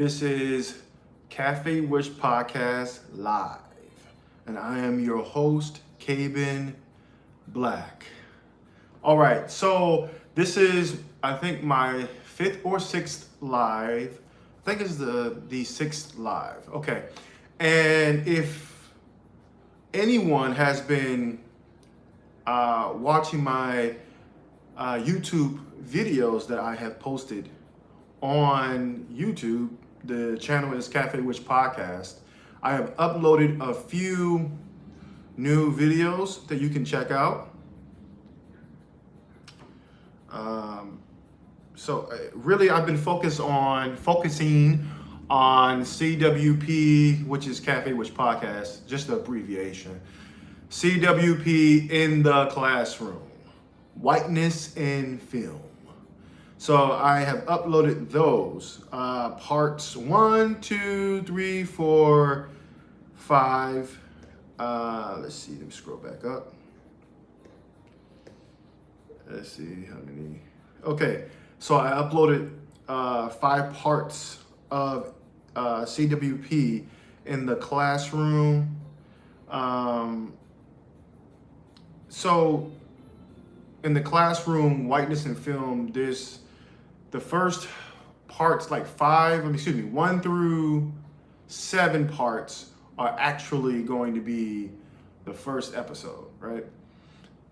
This is Café Wish Podcast Live, and I am your host, Cabin Black. All right, so this is, I think, my fifth or sixth live. I think it's the sixth live. Okay, and if anyone has been watching my YouTube videos that I have posted on YouTube, the channel is Café Wish Podcast. I have uploaded a few new videos that you can check out. Really, I've been focusing on CWP, which is Café Wish Podcast, just the abbreviation. CWP in the classroom, whiteness in film. So I have uploaded those parts 1, 2, 3, 4, 5. Let's see. Let me scroll back up. Let's see how many. Okay, so I uploaded 5 parts of CWP in the classroom. So in the classroom, whiteness in film, there's the first parts, like 1 through 7 parts are actually going to be the first episode, right?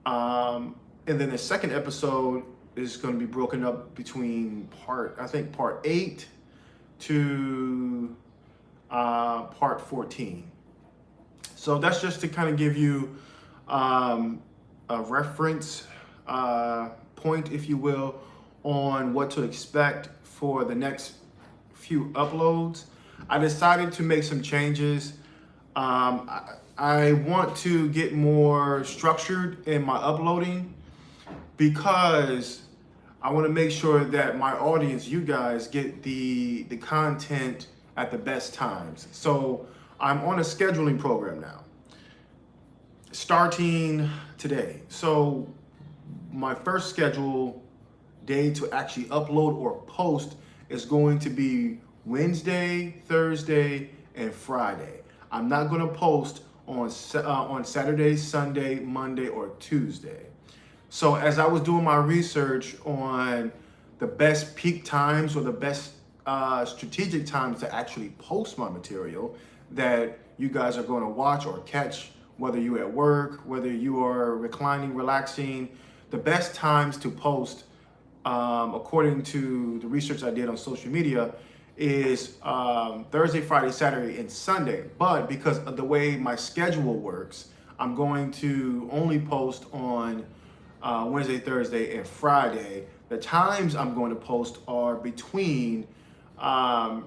And then the second episode is going to be broken up between part 8 to part 14. So that's just to kind of give you a reference point, if you will, on what to expect for the next few uploads. I decided to make some changes. I want to get more structured in my uploading because I want to make sure that my audience, you guys, get the content at the best times. So I'm on a scheduling program now, starting today. So my first schedule day to actually upload or post is going to be Wednesday, Thursday, and Friday. I'm not going to post on Saturday, Sunday, Monday, or Tuesday. So as I was doing my research on the best peak times or the best strategic times to actually post my material that you guys are going to watch or catch, whether you're at work, whether you are reclining, relaxing, the best times to post, according to the research I did on social media, is Thursday, Friday, Saturday, and Sunday. But because of the way my schedule works, I'm going to only post on Wednesday, Thursday, and Friday. The times I'm going to post are between 10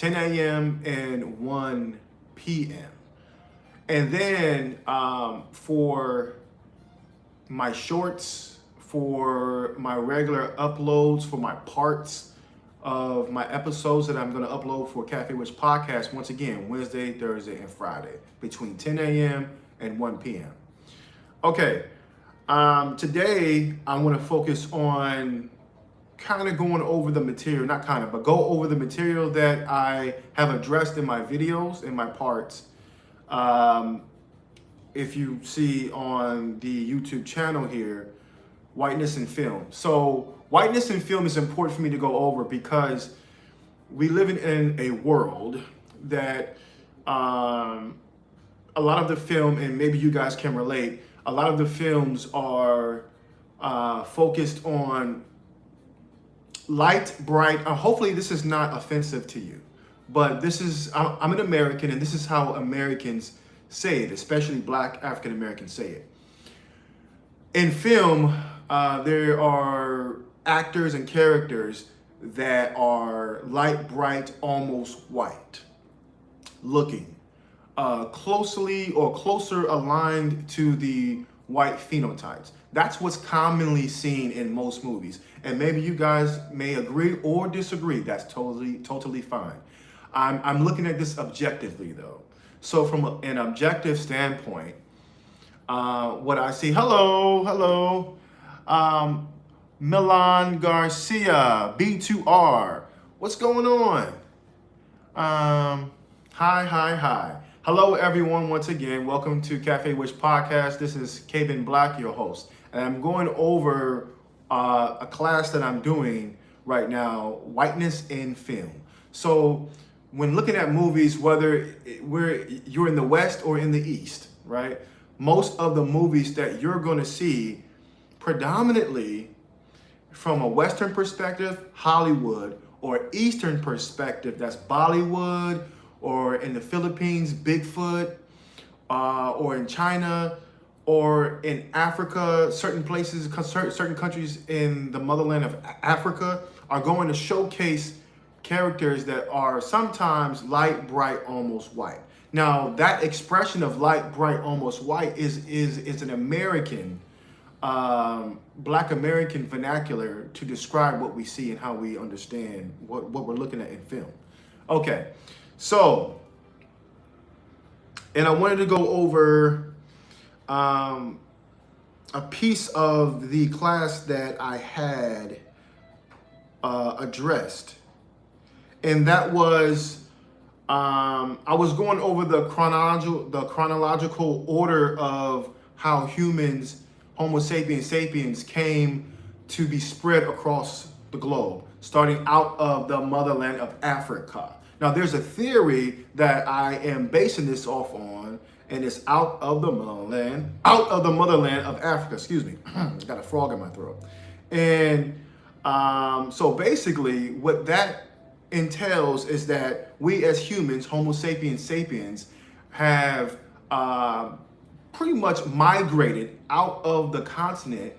a.m. and 1 p.m. And then for my shorts, for my regular uploads, for my parts of my episodes that I'm going to upload for Café Wish Podcast, once again, Wednesday, Thursday, and Friday, between 10 a.m. and 1 p.m. Okay, today I want to focus on kind of going over the material, not kind of, but go over the material that I have addressed in my videos, in my parts. If you see on the YouTube channel here, whiteness in film. So whiteness in film is important for me to go over because we live in a world that a lot of the film, and maybe you guys can relate, a lot of the films are focused on light, bright. Hopefully this is not offensive to you, but I'm an American, and this is how Americans say it, especially Black African Americans say it. In film, there are actors and characters that are light, bright, almost white looking, closely or closer aligned to the white phenotypes. That's what's commonly seen in most movies. And maybe you guys may agree or disagree. That's totally fine. I'm looking at this objectively though. So from an objective standpoint, what I see, hello, Milan Garcia, B2R. What's going on? Hi. Hello, everyone, once again. Welcome to Café Wish Podcast. This is Kevin Black, your host. And I'm going over a class that I'm doing right now, Whiteness in Film. So when looking at movies, whether you're in the West or in the East, right? Most of the movies that you're going to see predominantly from a Western perspective, Hollywood, or Eastern perspective, that's Bollywood, or in the Philippines, Bigfoot, or in China, or in Africa, certain places, certain countries in the motherland of Africa are going to showcase characters that are sometimes light, bright, almost white. Now, that expression of light, bright, almost white is an American, Black American vernacular to describe what we see and how we understand what we're looking at in film. Okay, so, and I wanted to go over a piece of the class that I had addressed, and that was I was going over the chronological order of how humans, Homo sapiens, came to be spread across the globe, starting out of the motherland of Africa. Now, there's a theory that I am basing this off on, and it's out of the motherland of Africa. Excuse me, got a frog in my throat. And so basically, what that entails is that we as humans, Homo sapiens, have pretty much migrated out of the continent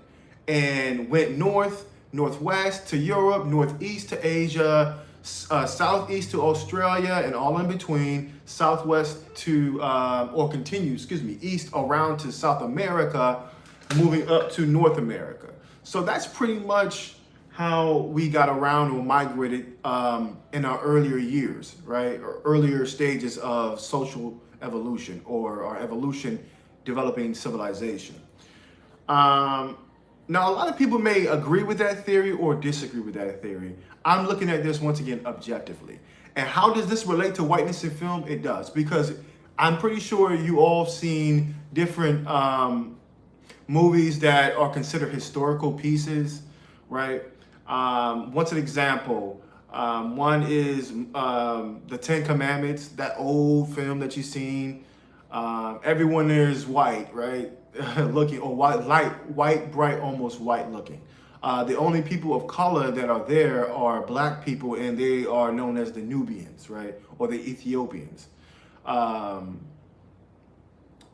and went northwest to Europe, northeast to Asia, southeast to Australia, and all in between, southwest to, east around to South America, moving up to North America. So that's pretty much how we got around or migrated in our earlier years, right? Or earlier stages of social evolution or our evolution developing civilization. Now, a lot of people may agree with that theory or disagree with that theory. I'm looking at this once again objectively. And how does this relate to whiteness in film? It does, because I'm pretty sure you all seen different movies that are considered historical pieces, right? What's an example? One is the Ten Commandments, that old film that you've seen. Everyone there is white, right? Looking, or white, bright, almost white looking. The only people of color that are there are black people, and they are known as the Nubians, right? Or the Ethiopians.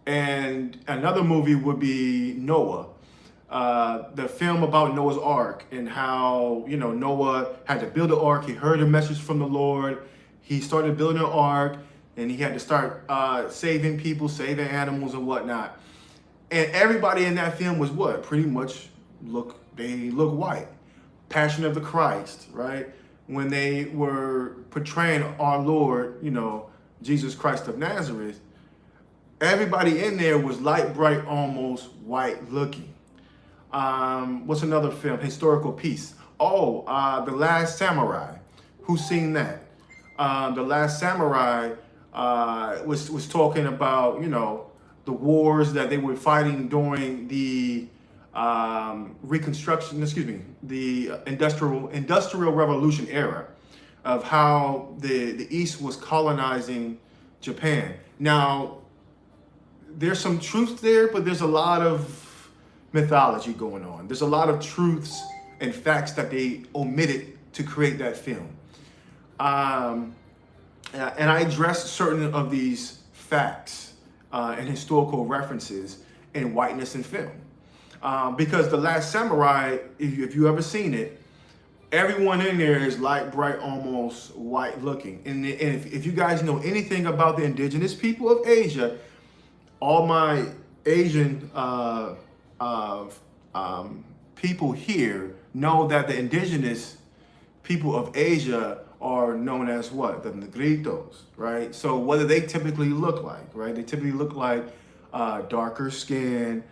And another movie would be Noah. The film about Noah's Ark and how, Noah had to build an ark. He heard a message from the Lord. He started building an ark, and he had to start saving people, saving animals and whatnot. And everybody in that film was what? Pretty much look white. Passion of the Christ, right? When they were portraying our Lord, Jesus Christ of Nazareth, everybody in there was light, bright, almost white looking. What's another film? Historical piece. The Last Samurai. Who's seen that? The Last Samurai was talking about, the wars that they were fighting during the the Industrial Revolution era, of how the East was colonizing Japan. Now, there's some truth there, but there's a lot of mythology going on. There's a lot of truths and facts that they omitted to create that film. And I addressed certain of these facts and historical references in whiteness in film. Because The Last Samurai, if you ever seen it, everyone in there is light, bright, almost white looking. And if you guys know anything about the indigenous people of Asia, all my Asian people here know that the indigenous people of Asia are known as what? The Negritos, right? So what do they typically look like, right? They typically look like darker skin.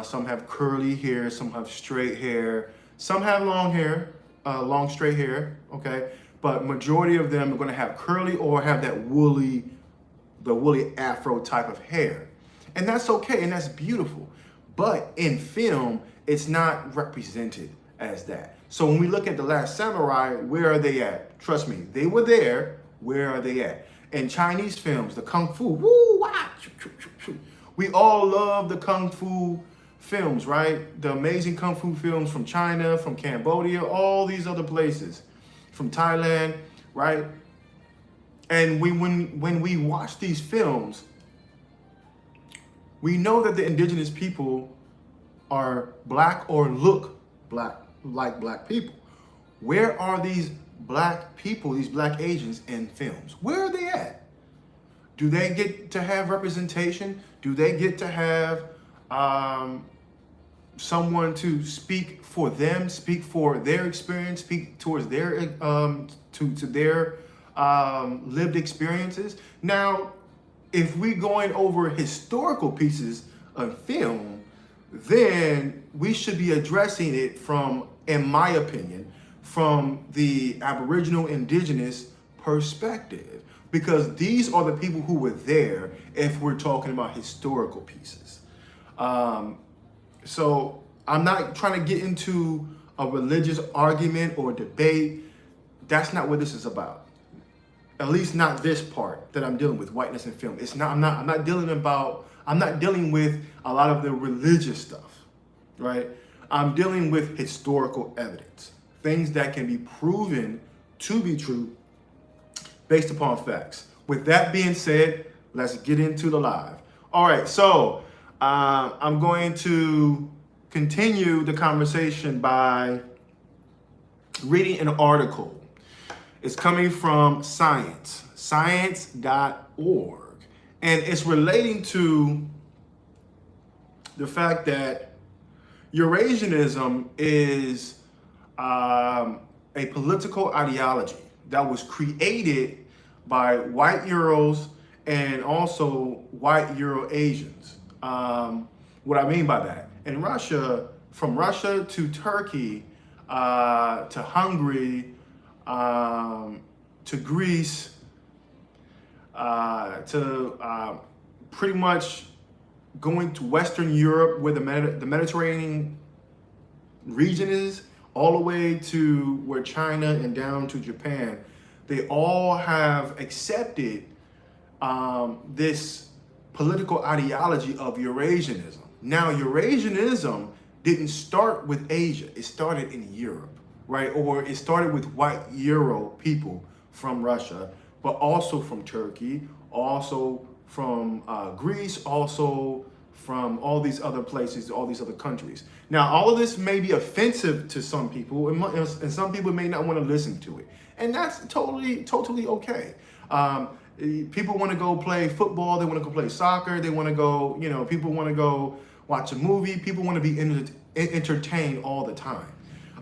Some have curly hair, some have straight hair, some have long hair, long straight hair, okay? but majority of them are going to have curly or have that woolly afro type of hair. And that's okay, and that's beautiful. But in film, it's not represented as that. So when we look at The Last Samurai, where are they at? Trust me, they were there. Where are they at? In Chinese films, the Kung Fu, woo, wah, choo, choo, choo, choo. We all love the Kung Fu films, right? The amazing Kung Fu films from China, from Cambodia, all these other places, from Thailand, right? And when we watch these films, we know that the indigenous people are black or look black, like black people. Where are these black people, these black Asians in films? Where are they at? Do they get to have representation? Do they get to have someone to speak for them, speak for their experience, speak towards their to their lived experiences? Now, if we're going over historical pieces of film, then we should be addressing it from, in my opinion, from the Aboriginal indigenous perspective, because these are the people who were there if we're talking about historical pieces. So I'm not trying to get into a religious argument or debate. That's not what this is about. At least not this part that I'm dealing with, whiteness in film. It's not. I'm not dealing with a lot of the religious stuff, right? I'm dealing with historical evidence, things that can be proven to be true based upon facts. With that being said, let's get into the live. All right, so I'm going to continue the conversation by reading an article. It's coming from science.org, and it's relating to the fact that Eurasianism is a political ideology that was created by white Euros and also white Euro Asians. What I mean by that, in Russia, from Russia to Turkey, to Hungary, to Greece, to pretty much going to Western Europe, where the Mediterranean region is, all the way to where China and down to Japan, they all have accepted this political ideology of Eurasianism. Now, Eurasianism didn't start with Asia. It started in Europe, right? Or it started with white Euro people from Russia, but also from Turkey, also from Greece, also from all these other places, all these other countries. Now, all of this may be offensive to some people, and some people may not want to listen to it. And that's totally okay. People want to go play football, they want to go play soccer, they want to go, people want to go watch a movie, people want to be entertained all the time.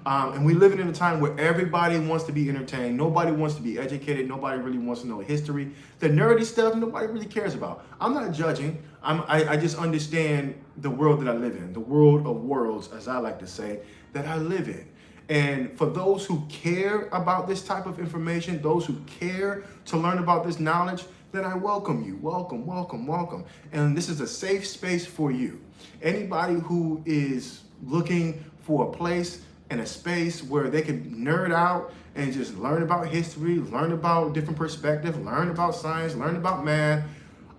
And we live in a time where everybody wants to be entertained. Nobody wants to be educated. Nobody really wants to know history. The nerdy stuff, nobody really cares about. I'm not judging. I just understand the world that I live in, the world of worlds, as I like to say, that I live in. And for those who care about this type of information, those who care to learn about this knowledge, then I welcome you. Welcome, welcome, welcome. And this is a safe space for you. Anybody who is looking for a place and a space where they can nerd out and just learn about history, learn about different perspectives, learn about science, learn about math,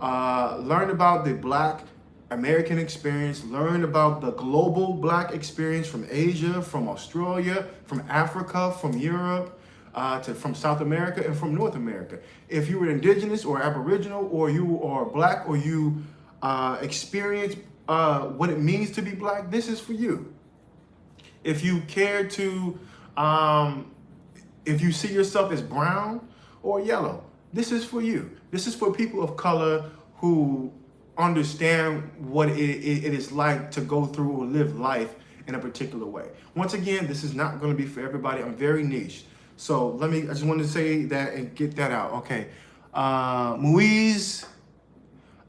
learn about the Black American experience, learn about the global Black experience from Asia, from Australia, from Africa, from Europe, from South America, and from North America. If you were indigenous or Aboriginal, or you are Black, or you experience what it means to be Black, this is for you. If you care to, if you see yourself as brown or yellow, this is for you. This is for people of color who understand what it is like to go through or live life in a particular way. Once again, this is not going to be for everybody. I'm very niche. So I just wanted to say that and get that out. Okay. Muiz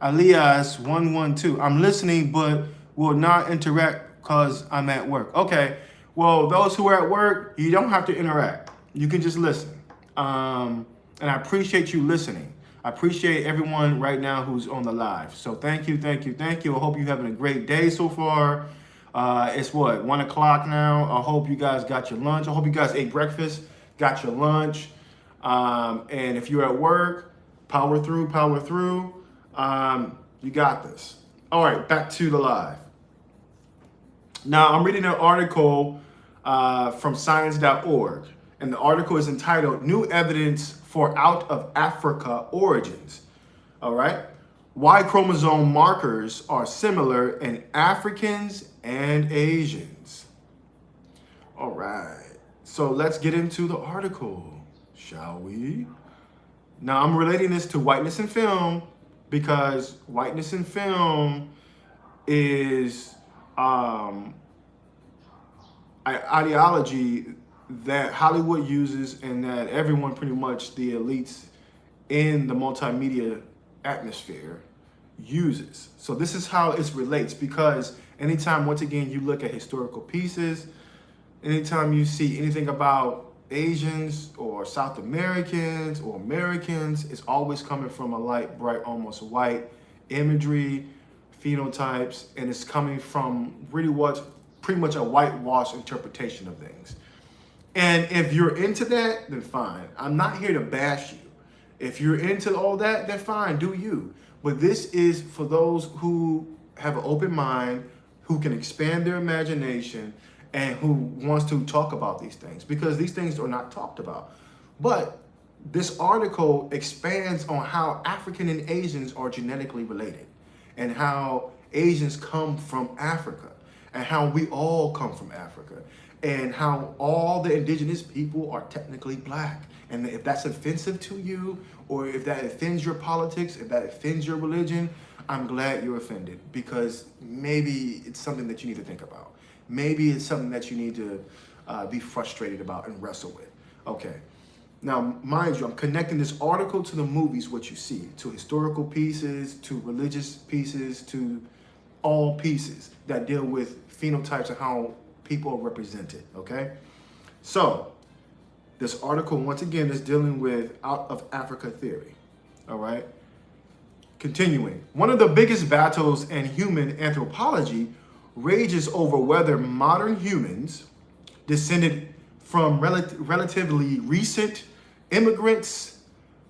Alias 112. I'm listening, but will not interact because I'm at work. Okay. Well, those who are at work, you don't have to interact. You can just listen. And I appreciate you listening. I appreciate everyone right now who's on the live. So thank you, thank you, thank you. I hope you're having a great day so far. It's what, 1 o'clock now. I hope you guys got your lunch. I hope you guys ate breakfast, got your lunch. And if you're at work, power through, power through. You got this. All right, back to the live. Now, I'm reading an article from science.org, and the article is entitled New Evidence for Out of Africa Origins. All right. Y chromosome markers are similar in Africans and Asians. All right. So let's get into the article, shall we? Now, I'm relating this to whiteness in film because whiteness in film is ideology that Hollywood uses and that everyone, pretty much the elites in the multimedia atmosphere, uses. So this is how it relates, because anytime, once again, you look at historical pieces, anytime you see anything about Asians or South Americans or Americans, it's always coming from a light, bright, almost white imagery, phenotypes, and it's coming from really what's pretty much a whitewash interpretation of things. And if you're into that, then fine. I'm not here to bash you. If you're into all that, then fine, do you. But this is for those who have an open mind, who can expand their imagination, and who wants to talk about these things, because these things are not talked about. But this article expands on how African and Asians are genetically related, and how Asians come from Africa, and how we all come from Africa, and how all the indigenous people are technically black. And if that's offensive to you, or if that offends your politics, if that offends your religion, I'm glad you're offended, because maybe it's something that you need to think about. Maybe it's something that you need to be frustrated about and wrestle with. Okay. Now, mind you, I'm connecting this article to the movies, what you see, to historical pieces, to religious pieces, to all pieces that deal with phenotypes and how people are represented, okay? So, this article, once again, is dealing with out of Africa theory, all right? Continuing, one of the biggest battles in human anthropology rages over whether modern humans descended from relatively recent immigrants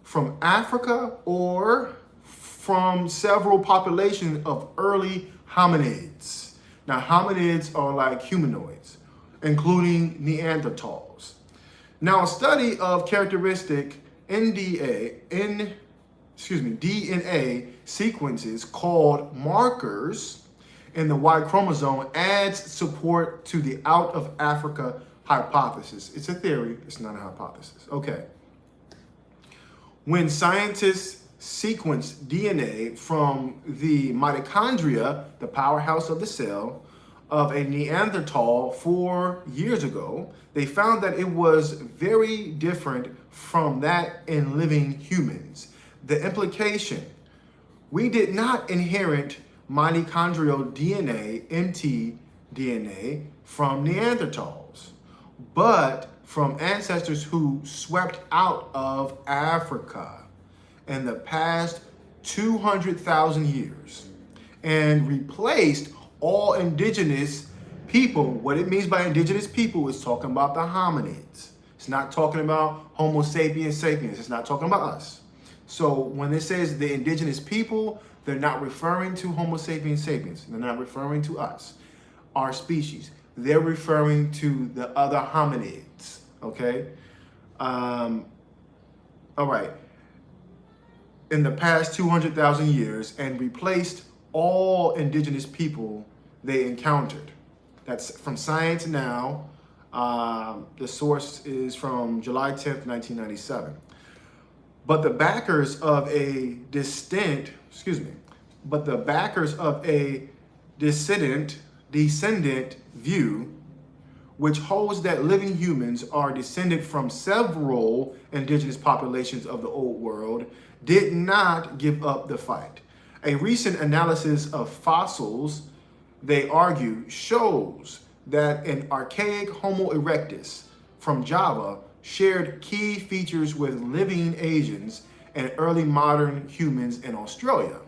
from Africa or from several populations of early hominids. Now, hominids are like humanoids, including Neanderthals. Now, a study of characteristic DNA sequences called markers in the Y chromosome adds support to the out of Africa hypothesis. It's a theory, it's not a hypothesis. Okay. When scientists sequenced DNA from the mitochondria, the powerhouse of the cell, of a Neanderthal 4 years ago, they found that it was very different from that in living humans. The implication, we did not inherit mitochondrial DNA, mtDNA, from Neanderthals, but from ancestors who swept out of Africa in the past 200,000 years and replaced all indigenous people. What it means by indigenous people is talking about the hominids. It's not talking about Homo sapiens sapiens. It's not talking about us. So when it says the indigenous people, they're not referring to Homo sapiens sapiens. They're not referring to us, our species. They're referring to the other hominids, okay? All right. In the past 200,000 years, and replaced all indigenous people they encountered. That's from Science Now. The source is from July 10th, 1997. But the backers of a descendant view, which holds that living humans are descended from several indigenous populations of the old world, did not give up the fight. A recent analysis of fossils, they argue, shows that an archaic Homo erectus from Java shared key features with living Asians and early modern humans in Australia.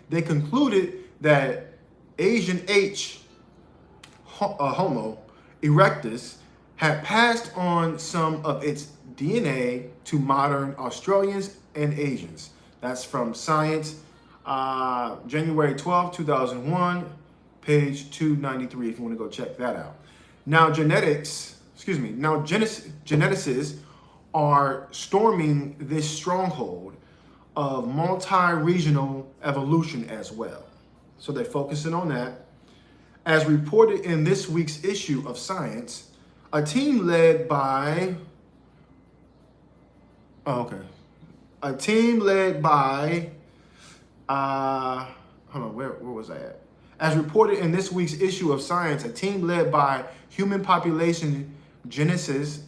They concluded that Asian H. Homo erectus had passed on some of its DNA to modern Australians and Asians. That's from Science, January 12, 2001, page 293, if you want to go check that out. Now geneticists are storming this stronghold of multi-regional evolution as well. So they're focusing on that. As reported in this week's issue of Science, a team led by, hold on, where was I at? As reported in this week's issue of Science, a team led by human population geneticist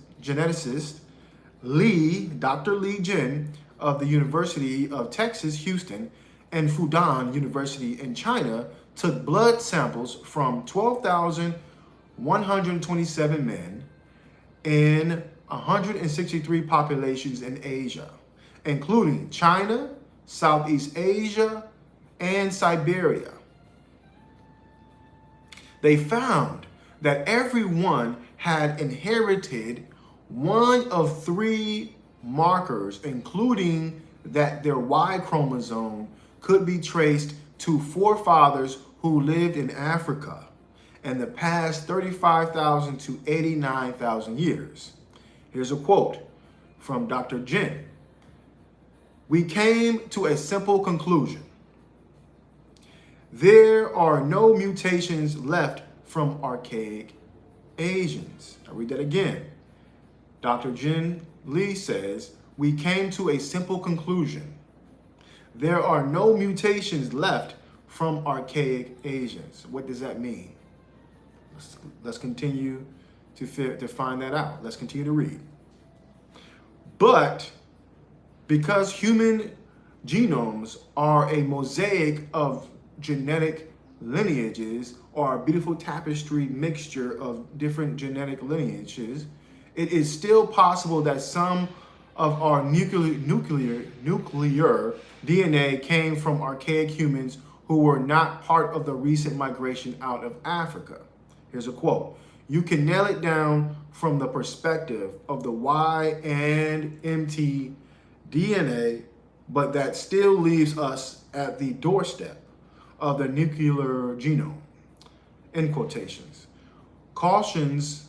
Dr. Li Jin of the University of Texas, Houston, and Fudan University in China took blood samples from 12,127 men in 163 populations in Asia, including China, Southeast Asia, and Siberia. They found that everyone had inherited one of three markers, including that their Y chromosome could be traced to forefathers who lived in Africa in the past 35,000 to 89,000 years. Here's a quote from Dr. Jin. "We came to a simple conclusion. There are no mutations left from archaic Asians." I'll read that again. Dr. Jin Lee says, "We came to a simple conclusion. There are no mutations left from archaic Asians." What does that mean? Let's continue to find that out. Let's continue to read. But because human genomes are a mosaic of genetic lineages, or a beautiful tapestry mixture of different genetic lineages, it is still possible that some of our nuclear DNA came from archaic humans who were not part of the recent migration out of Africa. Here's a quote. "You can nail it down from the perspective of the Y and MT DNA, but that still leaves us at the doorstep of the nuclear genome," in quotations. Cautions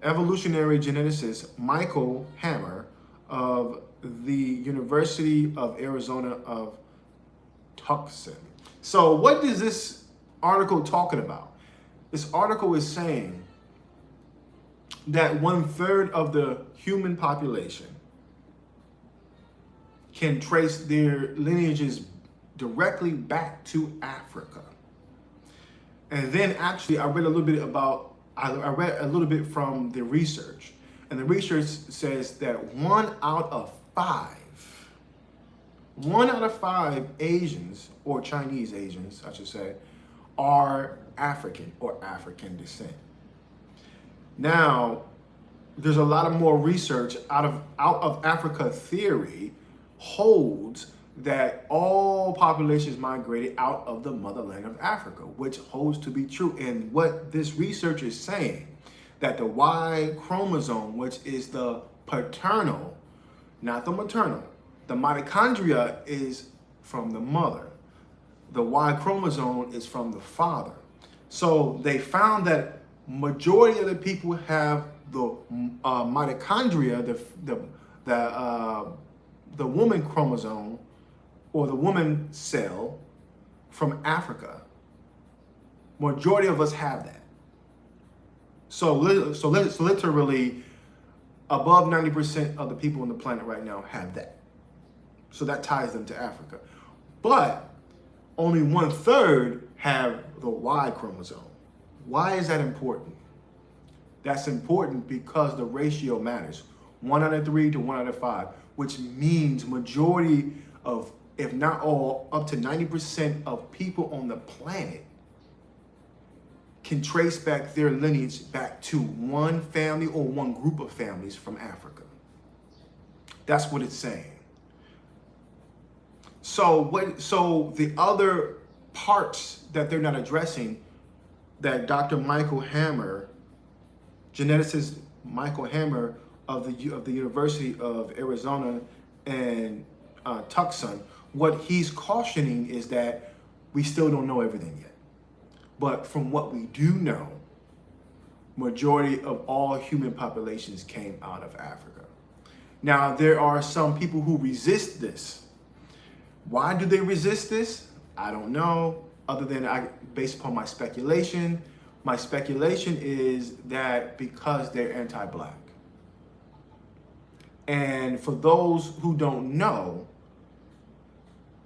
evolutionary geneticist Michael Hammer of the University of Arizona of Tucson. So what is this article talking about? This article is saying that 1/3 of the human population can trace their lineages directly back to Africa. And then actually I read a little bit from the research. And the research says that 1 out of 5 Asians, or Chinese Asians, I should say, are African or African descent. Now, there's a lot of more research out of Africa theory holds that all populations migrated out of the motherland of Africa, which holds to be true. And what this research is saying, that the Y chromosome, which is the paternal, not the maternal, the mitochondria is from the mother. The Y chromosome is from the father. So they found that majority of the people have the mitochondria, the woman chromosome, or the woman cell from Africa. Majority of us have that. So literally above 90% of the people on the planet right now have that. So that ties them to Africa. But only 1/3 have the Y chromosome. Why is that important? That's important because the ratio matters. 1 out of 3 to 1 out of 5, which means majority of, if not all, up to 90% of people on the planet can trace back their lineage back to one family or one group of families from Africa. That's what it's saying. So the other parts that they're not addressing, that Dr. Michael Hammer, geneticist Michael Hammer of the University of Arizona and Tucson, what he's cautioning is that we still don't know everything yet. But from what we do know, majority of all human populations came out of Africa. Now, there are some people who resist this. Why do they resist this? I don't know, other than based upon my speculation. My speculation is that because they're anti-Black. And for those who don't know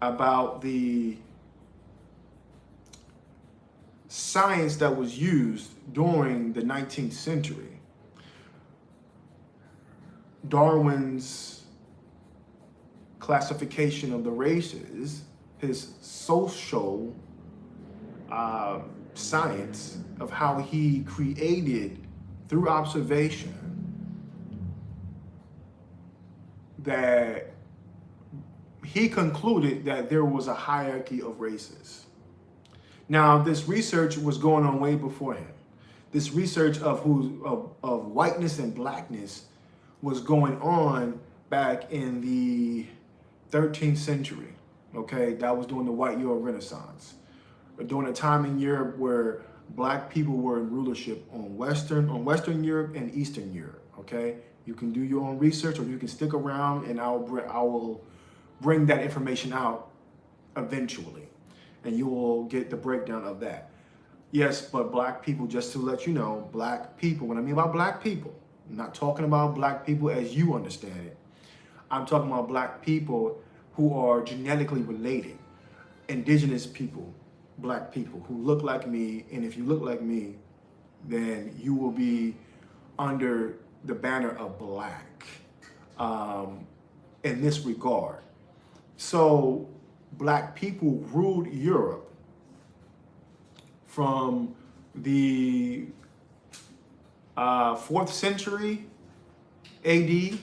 about the science that was used during the 19th century, Darwin's classification of the races, his social science of how he created through observation that he concluded that there was a hierarchy of races. Now, this research was going on way before him. This research of whiteness and blackness was going on back in the 13th century. Okay, that was during the White Euro Renaissance, during a time in Europe where Black people were in rulership on Western Europe and Eastern Europe. Okay, you can do your own research, or you can stick around, and I will bring that information out eventually, and you will get the breakdown of that. Yes, but Black people, just to let you know, Black people, what I mean by Black people, I'm not talking about Black people as you understand it. I'm talking about Black people who are genetically related, indigenous people, Black people who look like me, and if you look like me, then you will be under the banner of Black in this regard. So Black people ruled Europe from the 4th century AD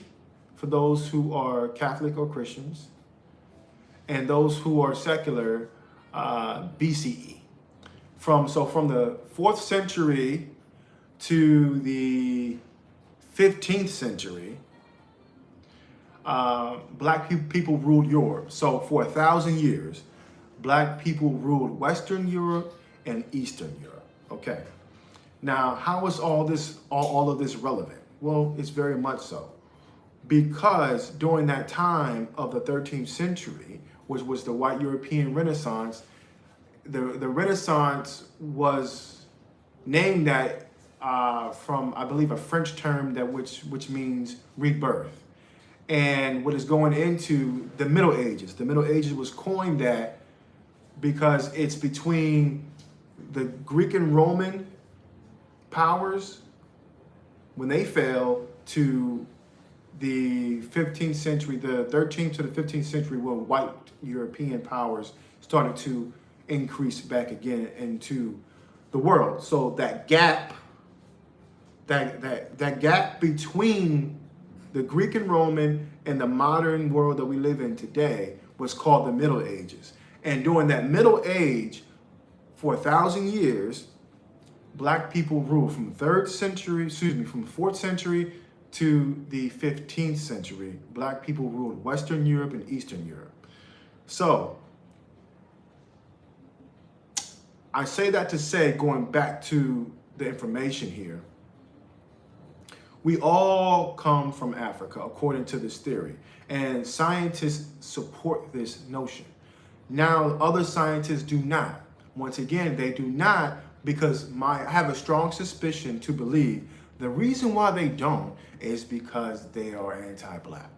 for those who are Catholic or Christians, and those who are secular BCE. From the 4th century to the 15th century, Black people ruled Europe. So for 1,000 years, Black people ruled Western Europe and Eastern Europe. Okay. Now, how is all of this relevant? Well, it's very much so. Because during that time of the 13th century, which was the White European Renaissance, the Renaissance was named that from, I believe, a French term that which means rebirth. And what is going into the Middle Ages. The Middle Ages was coined that because it's between the Greek and Roman powers, when they fell, to the 15th century, the 13th to the 15th century, where white European powers started to increase back again into the world. So that gap, that gap between the Greek and Roman and the modern world that we live in today was called the Middle Ages. And during that Middle Age, for 1,000 years, Black people ruled from the 4th century to the 15th century. Black people ruled Western Europe and Eastern Europe. So, I say that to say, going back to the information here, we all come from Africa, according to this theory, and scientists support this notion. Now, other scientists do not. Once again, they do not, because I have a strong suspicion to believe the reason why they don't is because they are anti-Black.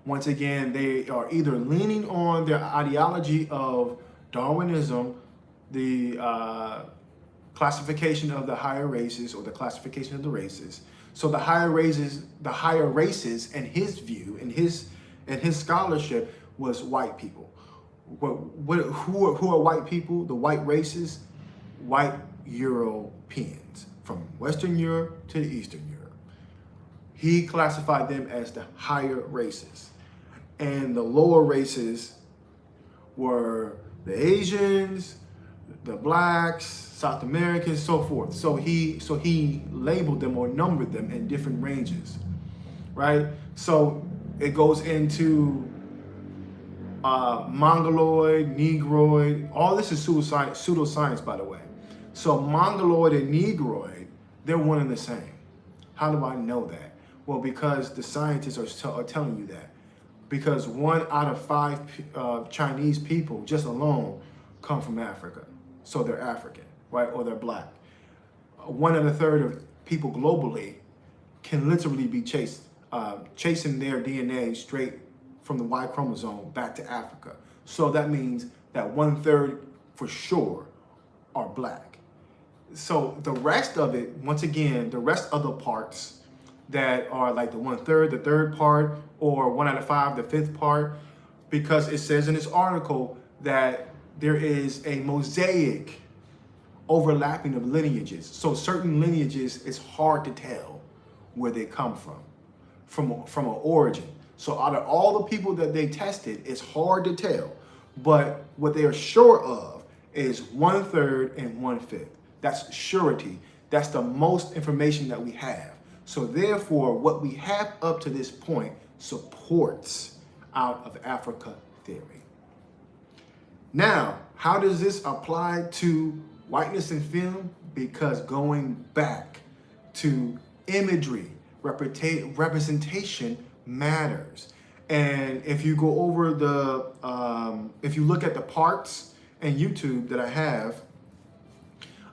Once again, they are either leaning on their ideology of Darwinism, the classification of the higher races, or the classification of the races. So the higher races, in his view, in his scholarship, was white people. Who are white people? The white races, white Europeans, from Western Europe to Eastern Europe. He classified them as the higher races. And the lower races were the Asians, the blacks, South Americans, so forth. So he labeled them or numbered them in different ranges, right? So it goes into Mongoloid, Negroid. All this is pseudoscience, by the way. So Mongoloid and Negroid, they're one and the same. How do I know that? Well, because the scientists are telling you that. Because 1 out of 5 Chinese people, just alone, come from Africa. So they're African, right? Or they're black. 1 out of 3 of people globally can literally be chasing their DNA straight from the Y chromosome back to Africa. So that means that 1/3 for sure are black. So the rest of it, once again, the rest of the parts that are like the 1/3, the 3rd part, or 1 out of 5, the 5th part, because it says in this article that there is a mosaic overlapping of lineages. So certain lineages, it's hard to tell where they come from an origin. So out of all the people that they tested, it's hard to tell. But what they are sure of is 1/3 and 1/5. That's surety. That's the most information that we have. So therefore, what we have up to this point supports out of Africa theory. Now, how does this apply to whiteness in film? Because going back to imagery, representation matters. And if you go over if you look at the parts in YouTube that I have,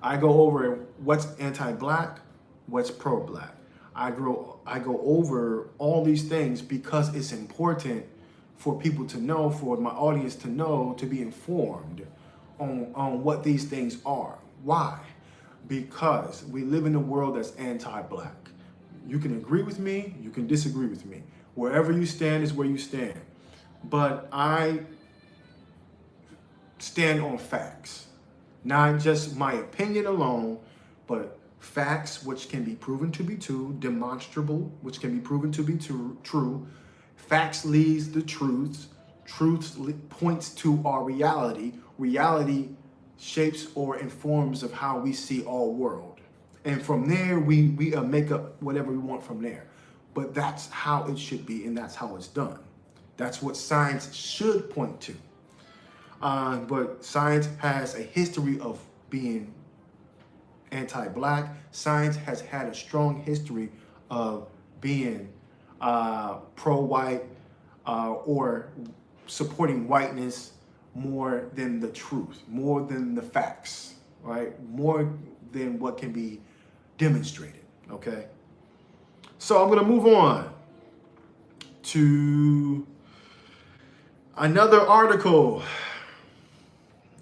I go over what's anti-black, what's pro-black. I go over all these things because it's important for people to know, for my audience to know, to be informed on what these things are. Why? Because we live in a world that's anti-black. You can agree with me, you can disagree with me. Wherever you stand is where you stand. But I stand on facts. Not just my opinion alone, but facts which can be proven to be true, demonstrable, which can be proven to be true. Facts leads the truths. Truth points to our reality. Reality shapes or informs of how we see our world. And from there, we make up whatever we want from there. But that's how it should be, and that's how it's done. That's what science should point to. But science has a history of being anti-black. Science has had a strong history of being pro-white or supporting whiteness more than the truth, more than the facts, right? More than what can be demonstrated, okay? So I'm gonna move on to another article.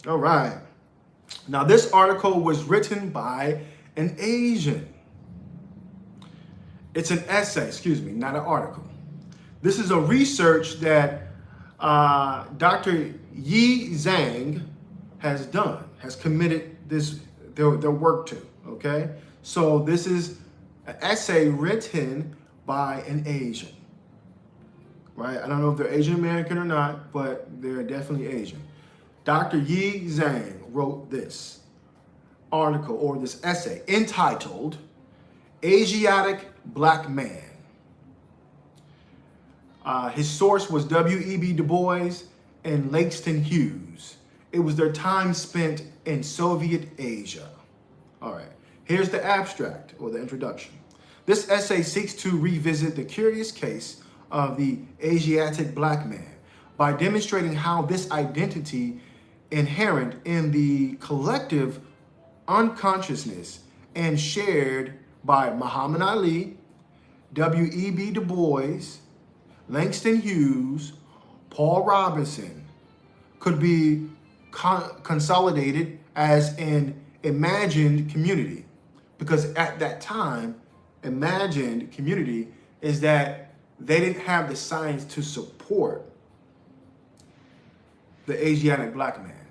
All right. Now this article was written by an Asian. It's an essay, not an article. This is a research that Dr. Yi Zhang has done, has committed their work to, okay? So this is an essay written by an Asian, right? I don't know if they're Asian American or not, but they're definitely Asian. Dr. Yi Zhang wrote this article or this essay entitled Asiatic Black Man. His source was W.E.B. Du Bois and Langston Hughes. It was their time spent in Soviet Asia. All right, here's the abstract or the introduction. This essay seeks to revisit the curious case of the Asiatic black man by demonstrating how this identity inherent in the collective unconsciousness and shared by Muhammad Ali, W.E.B. Du Bois, Langston Hughes, Paul Robinson, could be consolidated as an imagined community. Because at that time, imagined community is that they didn't have the science to support the Asiatic black man,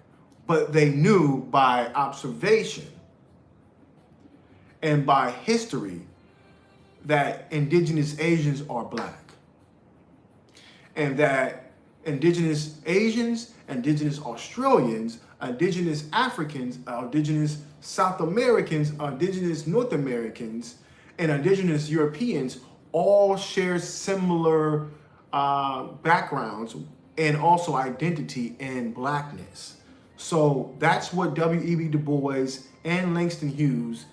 but they knew by observation and by history that indigenous Asians are black, and that indigenous Asians, indigenous Australians, indigenous Africans, indigenous South Americans, indigenous North Americans, and indigenous Europeans all share similar backgrounds and also identity in blackness. So that's what W.E.B. Du Bois and Langston Hughes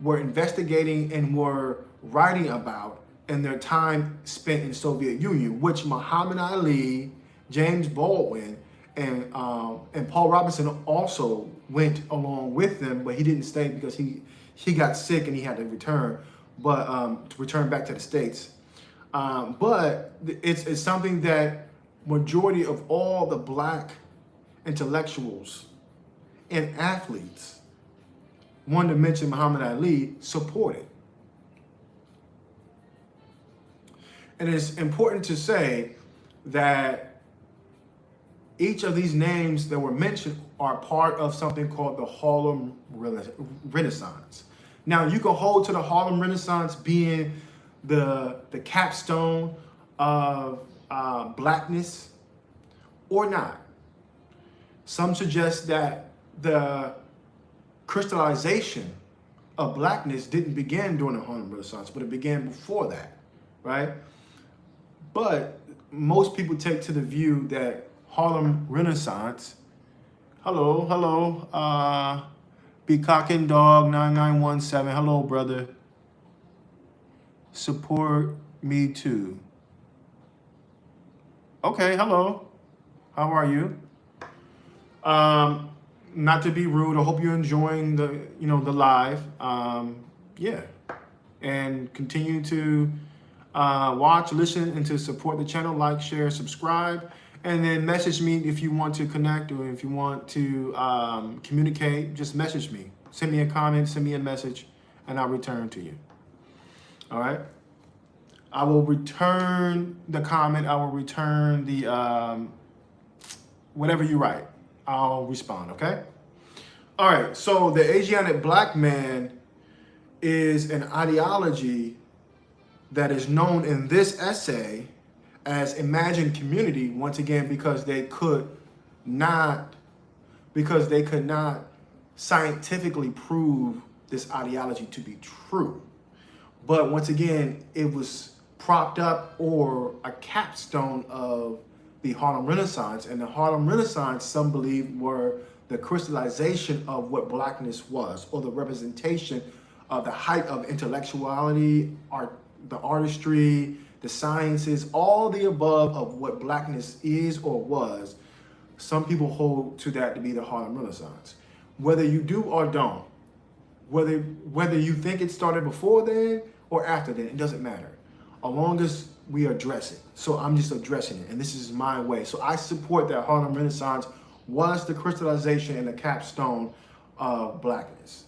were investigating and were writing about in their time spent in Soviet Union, which Muhammad Ali, James Baldwin, and Paul Robinson also went along with them, but he didn't stay because he got sick and he had to return, but to return back to the States. But it's something that majority of all the black intellectuals and athletes, one to mention Muhammad Ali, supported. And it's important to say that each of these names that were mentioned are part of something called the Harlem Renaissance. Now, you can hold to the Harlem Renaissance being the capstone of blackness or not. Some suggest that the crystallization of blackness didn't begin during the Harlem Renaissance, but it began before that, right? But most people take to the view that Harlem Renaissance, hello, Be Cockin' Dog 9917, hello, brother. Support me too. Okay, hello. How are you? Not to be rude, I hope you're enjoying the live. Yeah, and continue to watch, listen, and to support the channel. Like, share, subscribe, and then message me if you want to connect or if you want to communicate. Just message me. Send me a comment, send me a message, and I'll return to you. All right. I will return the comment. I will return the whatever you write. I'll respond. Okay. All right. So the Asiatic black man is an ideology that is known in this essay as imagined community, once again, because they could not scientifically prove this ideology to be true. But once again, it was propped up or a capstone of the Harlem Renaissance. And the Harlem Renaissance, some believe, were the crystallization of what blackness was, or the representation of the height of intellectuality, art, the artistry, the sciences, all the above of what blackness is or was. Some people hold to that to be the Harlem Renaissance. Whether you do or don't, whether you think it started before then or after then, it doesn't matter, as long as we address it. So I'm just addressing it, and this is my way. So I support that Harlem Renaissance was the crystallization and the capstone of blackness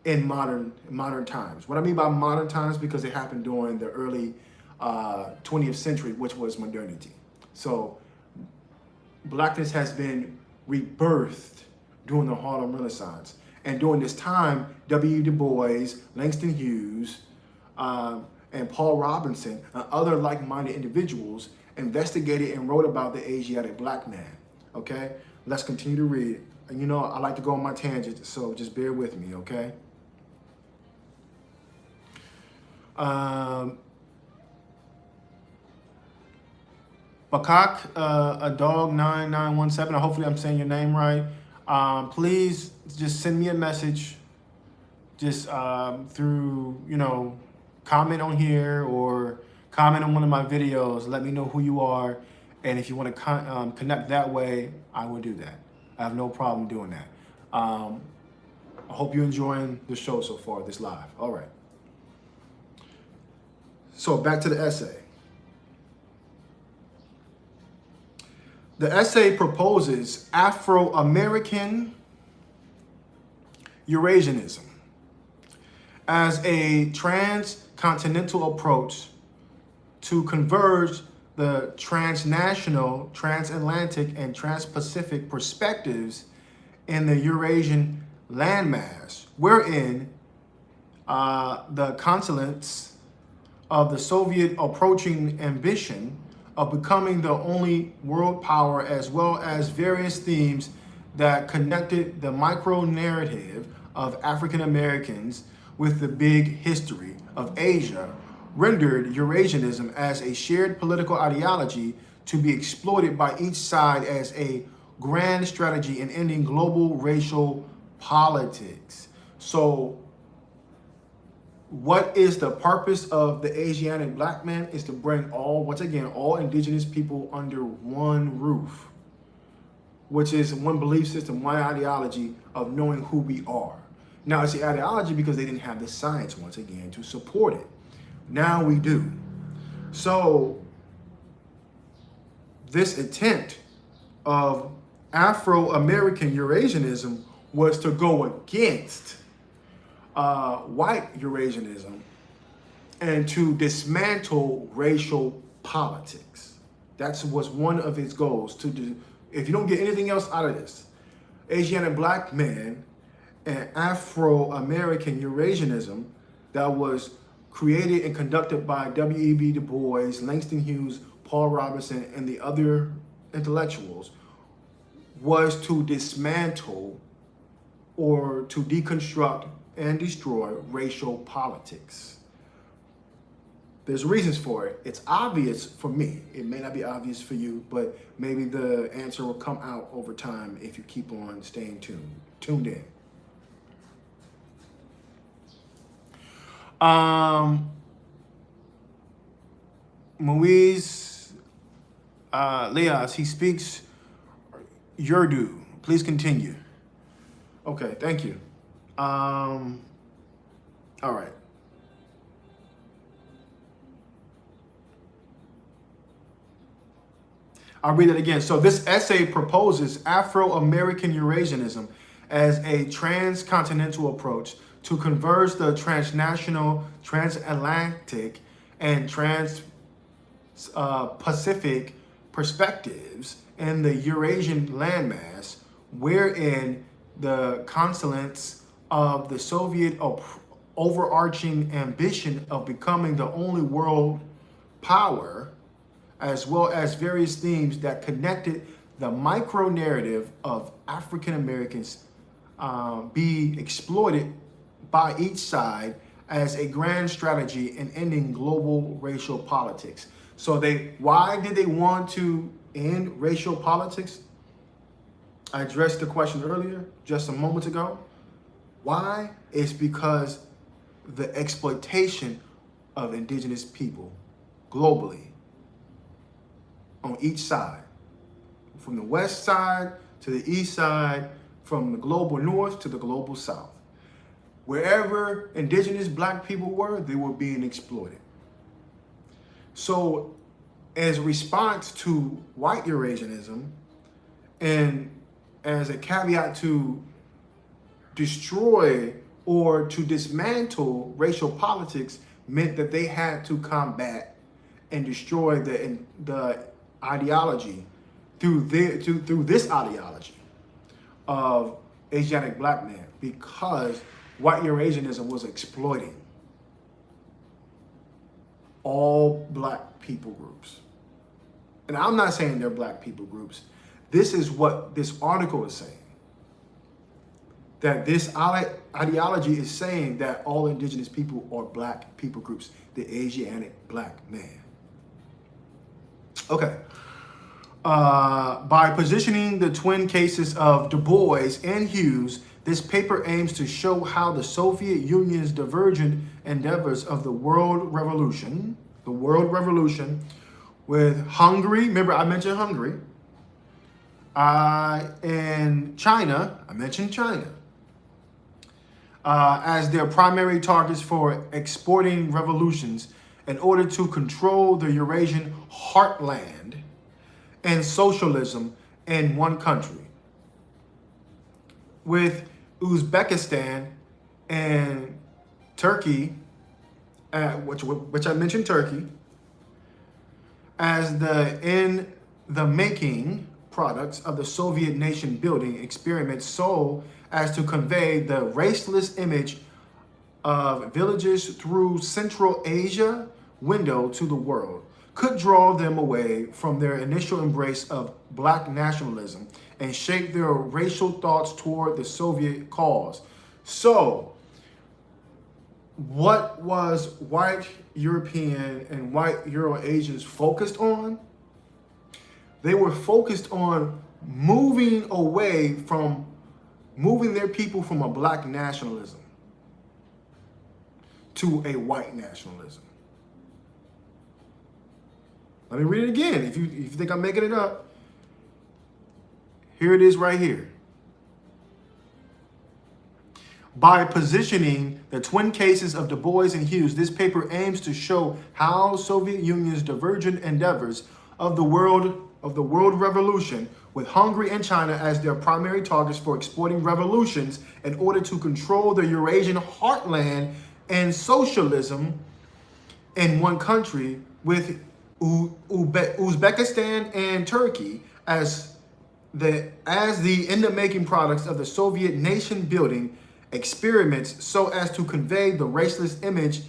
in modern times. What I mean by modern times, because it happened during the early 20th century, which was modernity. So blackness has been rebirthed during the Harlem Renaissance. And during this time, W. Du Bois, Langston Hughes, and Paul Robinson, and other like-minded individuals investigated and wrote about the Asiatic black man. Okay, let's continue to read. And I like to go on my tangent, so just bear with me, okay? Bakak, a dog 9917. Hopefully I'm saying your name right. Please just send me a message, just through comment on here or comment on one of my videos. Let me know who you are, and if you want to connect that way, I will do that. I have no problem doing that. I hope you're enjoying the show so far, this live. All right. So back to the essay. The essay proposes Afro-American Eurasianism as a transcontinental approach to converge the transnational, transatlantic, and transpacific perspectives in the Eurasian landmass, wherein the consulates of the Soviet approaching ambition of becoming the only world power, as well as various themes that connected the micro narrative of African Americans with the big history of Asia, rendered Eurasianism as a shared political ideology to be exploited by each side as a grand strategy in ending global racial politics. So, what is the purpose of the Asiatic black man? Is to bring all indigenous people under one roof, which is one belief system, one ideology of knowing who we are. Now, it's the ideology because they didn't have the science, once again, to support it. Now we do. So, this attempt of Afro-American Eurasianism was to go against white Eurasianism and to dismantle racial politics. That was one of its goals. To do, if you don't get anything else out of this, Asiatic black man and Afro-American Eurasianism that was created and conducted by W.E.B. Du Bois, Langston Hughes, Paul Robeson, and the other intellectuals was to dismantle or to deconstruct and destroy racial politics. There's reasons for it. It's obvious for me. It may not be obvious for you, but maybe the answer will come out over time if you keep on staying tuned in. Moise Leas, he speaks Urdu. Please continue. Okay, thank you. All right. I'll read it again. So this essay proposes Afro-American Eurasianism as a transcontinental approach to converge the transnational, transatlantic, and trans-Pacific perspectives in the Eurasian landmass, wherein the consulates of the Soviet overarching ambition of becoming the only world power, as well as various themes that connected the micro narrative of African Americans, be exploited by each side as a grand strategy in ending global racial politics. So why did they want to end racial politics? I addressed the question earlier, just a moment ago. Why? It's because the exploitation of indigenous people globally on each side, from the west side to the east side, from the global north to the global south. Wherever indigenous black people were, they were being exploited. So as a response to white Eurasianism, and as a caveat to destroy or to dismantle racial politics, meant that they had to combat and destroy the ideology through this ideology of Asiatic black man, because white Eurasianism was exploiting all black people groups. And I'm not saying they're black people groups. This is what this article is saying. That this ideology is saying that all indigenous people are black people groups, the Asiatic black man. Okay. By positioning the twin cases of Du Bois and Hughes, this paper aims to show how the Soviet Union's divergent endeavors of the World Revolution with Hungary, remember I mentioned Hungary, and China, I mentioned China, as their primary targets for exporting revolutions in order to control the Eurasian heartland and socialism in one country, with Uzbekistan and Turkey, which I mentioned Turkey, as the in the making products of the Soviet nation building experiments so as to convey the raceless image of villages through Central Asia window to the world could draw them away from their initial embrace of black nationalism and shape their racial thoughts toward the Soviet cause. So, what was white European and white Euro-Asians focused on? They were focused on moving their people from a black nationalism to a white nationalism. Let me read it again. If you think I'm making it up, here it is right here. By positioning the twin cases of Du Bois and Hughes, this paper aims to show how Soviet Union's divergent endeavors of the world revolution, with Hungary and China as their primary targets for exploiting revolutions in order to control the Eurasian heartland and socialism in one country, with Uzbekistan and Turkey as the end-making products of the Soviet nation-building experiments so as to convey the raceless image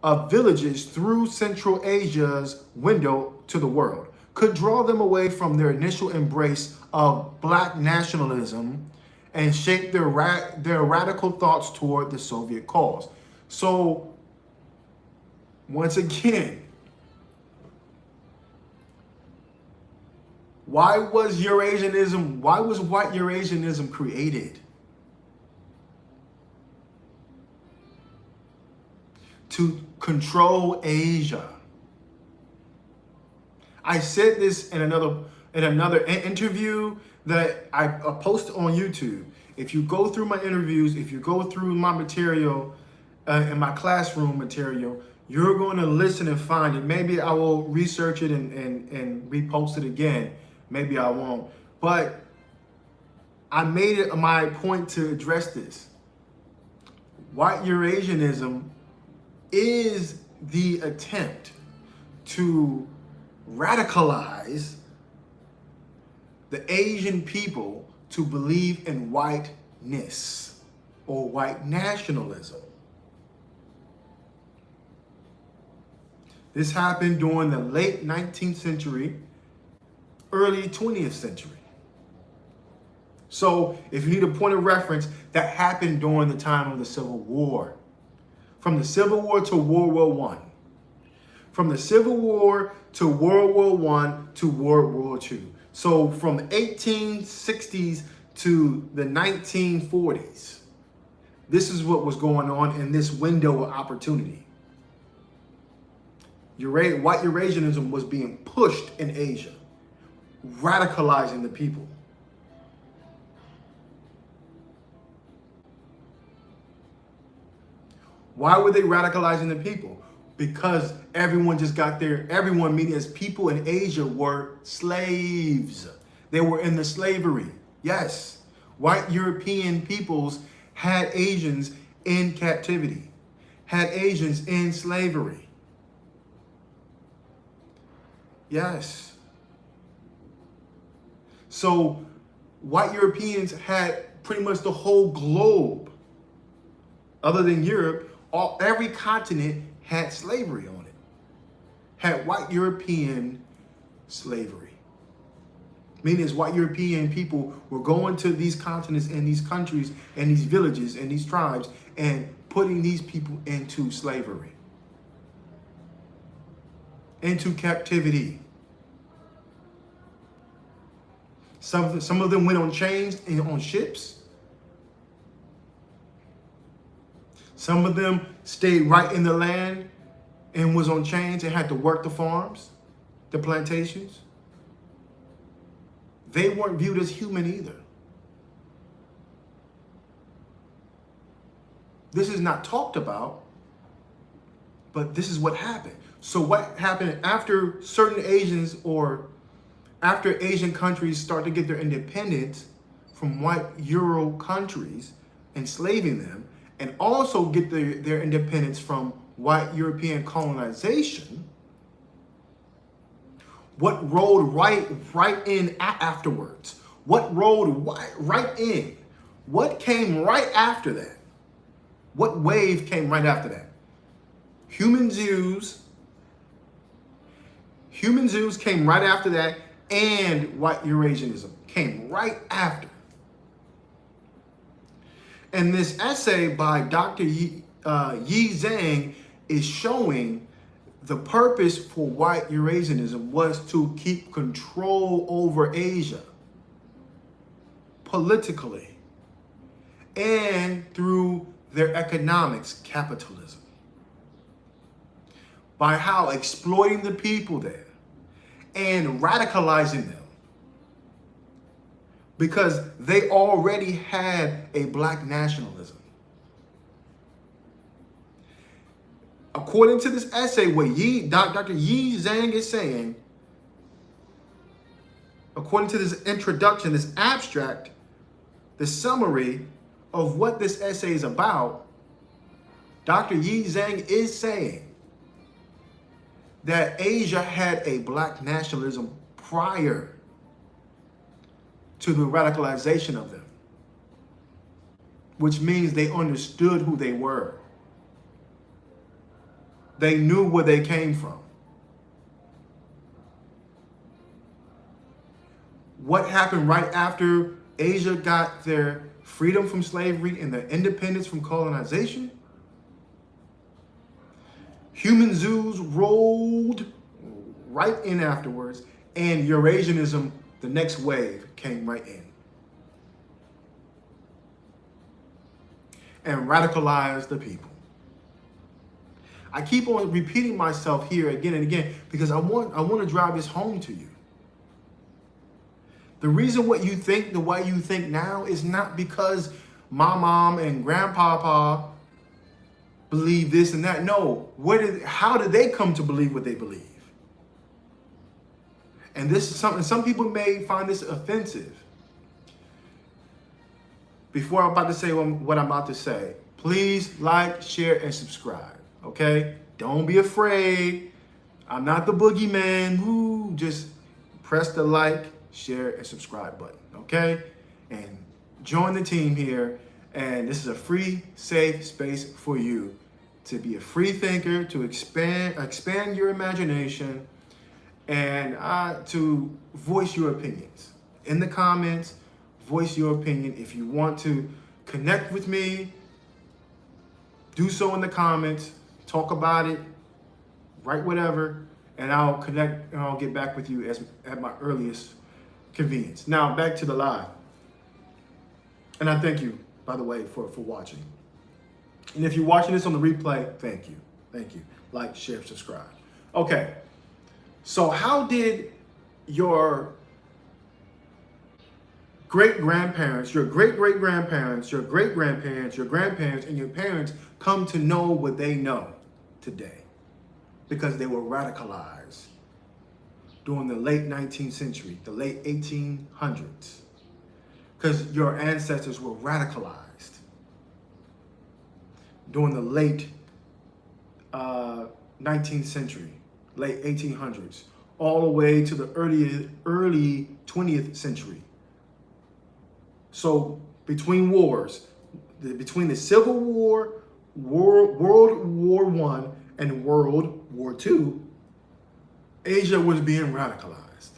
of villages through Central Asia's window to the world, could draw them away from their initial embrace of black nationalism and shape their radical thoughts toward the Soviet cause. So, once again, why was white Eurasianism created? To control Asia. I said this in another interview that I posted on YouTube. If you go through my interviews, if you go through my material, in my classroom material, you're going to listen and find it. Maybe I will research it and repost it again. Maybe I won't. But I made it my point to address this. White Eurasianism is the attempt to radicalize the Asian people to believe in whiteness or white nationalism. This happened during the late 19th century, early 20th century. So if you need a point of reference, that happened during the time of the Civil War. From the Civil War to World War I. From the Civil War to World War I to World War II. So from the 1860s to the 1940s. This is what was going on in this window of opportunity. White Eurasianism was being pushed in Asia, radicalizing the people. Why were they radicalizing the people? Because everyone meaning as people in Asia, were slaves. They were in the slavery. Yes, white European peoples had Asians in captivity, had Asians in slavery. Yes. So white Europeans had pretty much the whole globe, other than Europe. Every continent had slavery on it, had white European slavery. Meaning white European people were going to these continents and these countries and these villages and these tribes and putting these people into slavery, into captivity. Some of them went on chains and on ships. Some of them stayed right in the land and was on chains and had to work the farms, the plantations. They weren't viewed as human either. This is not talked about, but this is what happened. So what happened after certain Asians or after Asian countries start to get their independence from white Euro countries, enslaving them, and also get their independence from white European colonization, What rolled right in afterwards? What rolled right in? What came right after that? What wave came right after that? Human zoos came right after that, and white Eurasianism came right after. And this essay by Dr. Yi Zhang is showing the purpose for white Eurasianism was to keep control over Asia politically and through their economics, capitalism. By how exploiting the people there and radicalizing them, because they already had a black nationalism. According to this essay, what Dr. Yi Zhang is saying, according to this introduction, this abstract, the summary of what this essay is about, Dr. Yi Zhang is saying that Asia had a black nationalism prior to the radicalization of them, which means they understood who they were. They knew where they came from. What happened right after Asia got their freedom from slavery and their independence from colonization? Human zoos rolled right in afterwards, and Eurasianism, the next wave, came right in and radicalized the people. I keep on repeating myself here again and again because I want to drive this home to you. The reason what you think the way you think now is not because my mom and grandpapa believe this and that. No, how did they come to believe what they believe? And this is something, some people may find this offensive. Before I'm about to say what I'm about to say, please like, share, and subscribe, okay? Don't be afraid. I'm not the boogeyman. Woo, just press the like, share, and subscribe button, okay? And join the team here. And this is a free, safe space for you to be a free thinker, to expand your imagination, and to voice your opinions. In the comments, voice your opinion. If you want to connect with me, do so in the comments, talk about it, write whatever, and I'll connect and I'll get back with you at my earliest convenience. Now, back to the live. And I thank you, by the way, for watching. And if you're watching this on the replay, thank you. Thank you. Like, share, subscribe. Okay. So how did your great-grandparents, your great-great-grandparents, your great-grandparents, your grandparents, and your parents come to know what they know today? Because they were radicalized during the late 19th century, the late 1800s. Because your ancestors were radicalized during the late 19th century, late 1800s, all the way to the early 20th century. So between wars, between the Civil War, World War I, and World War II, Asia was being radicalized.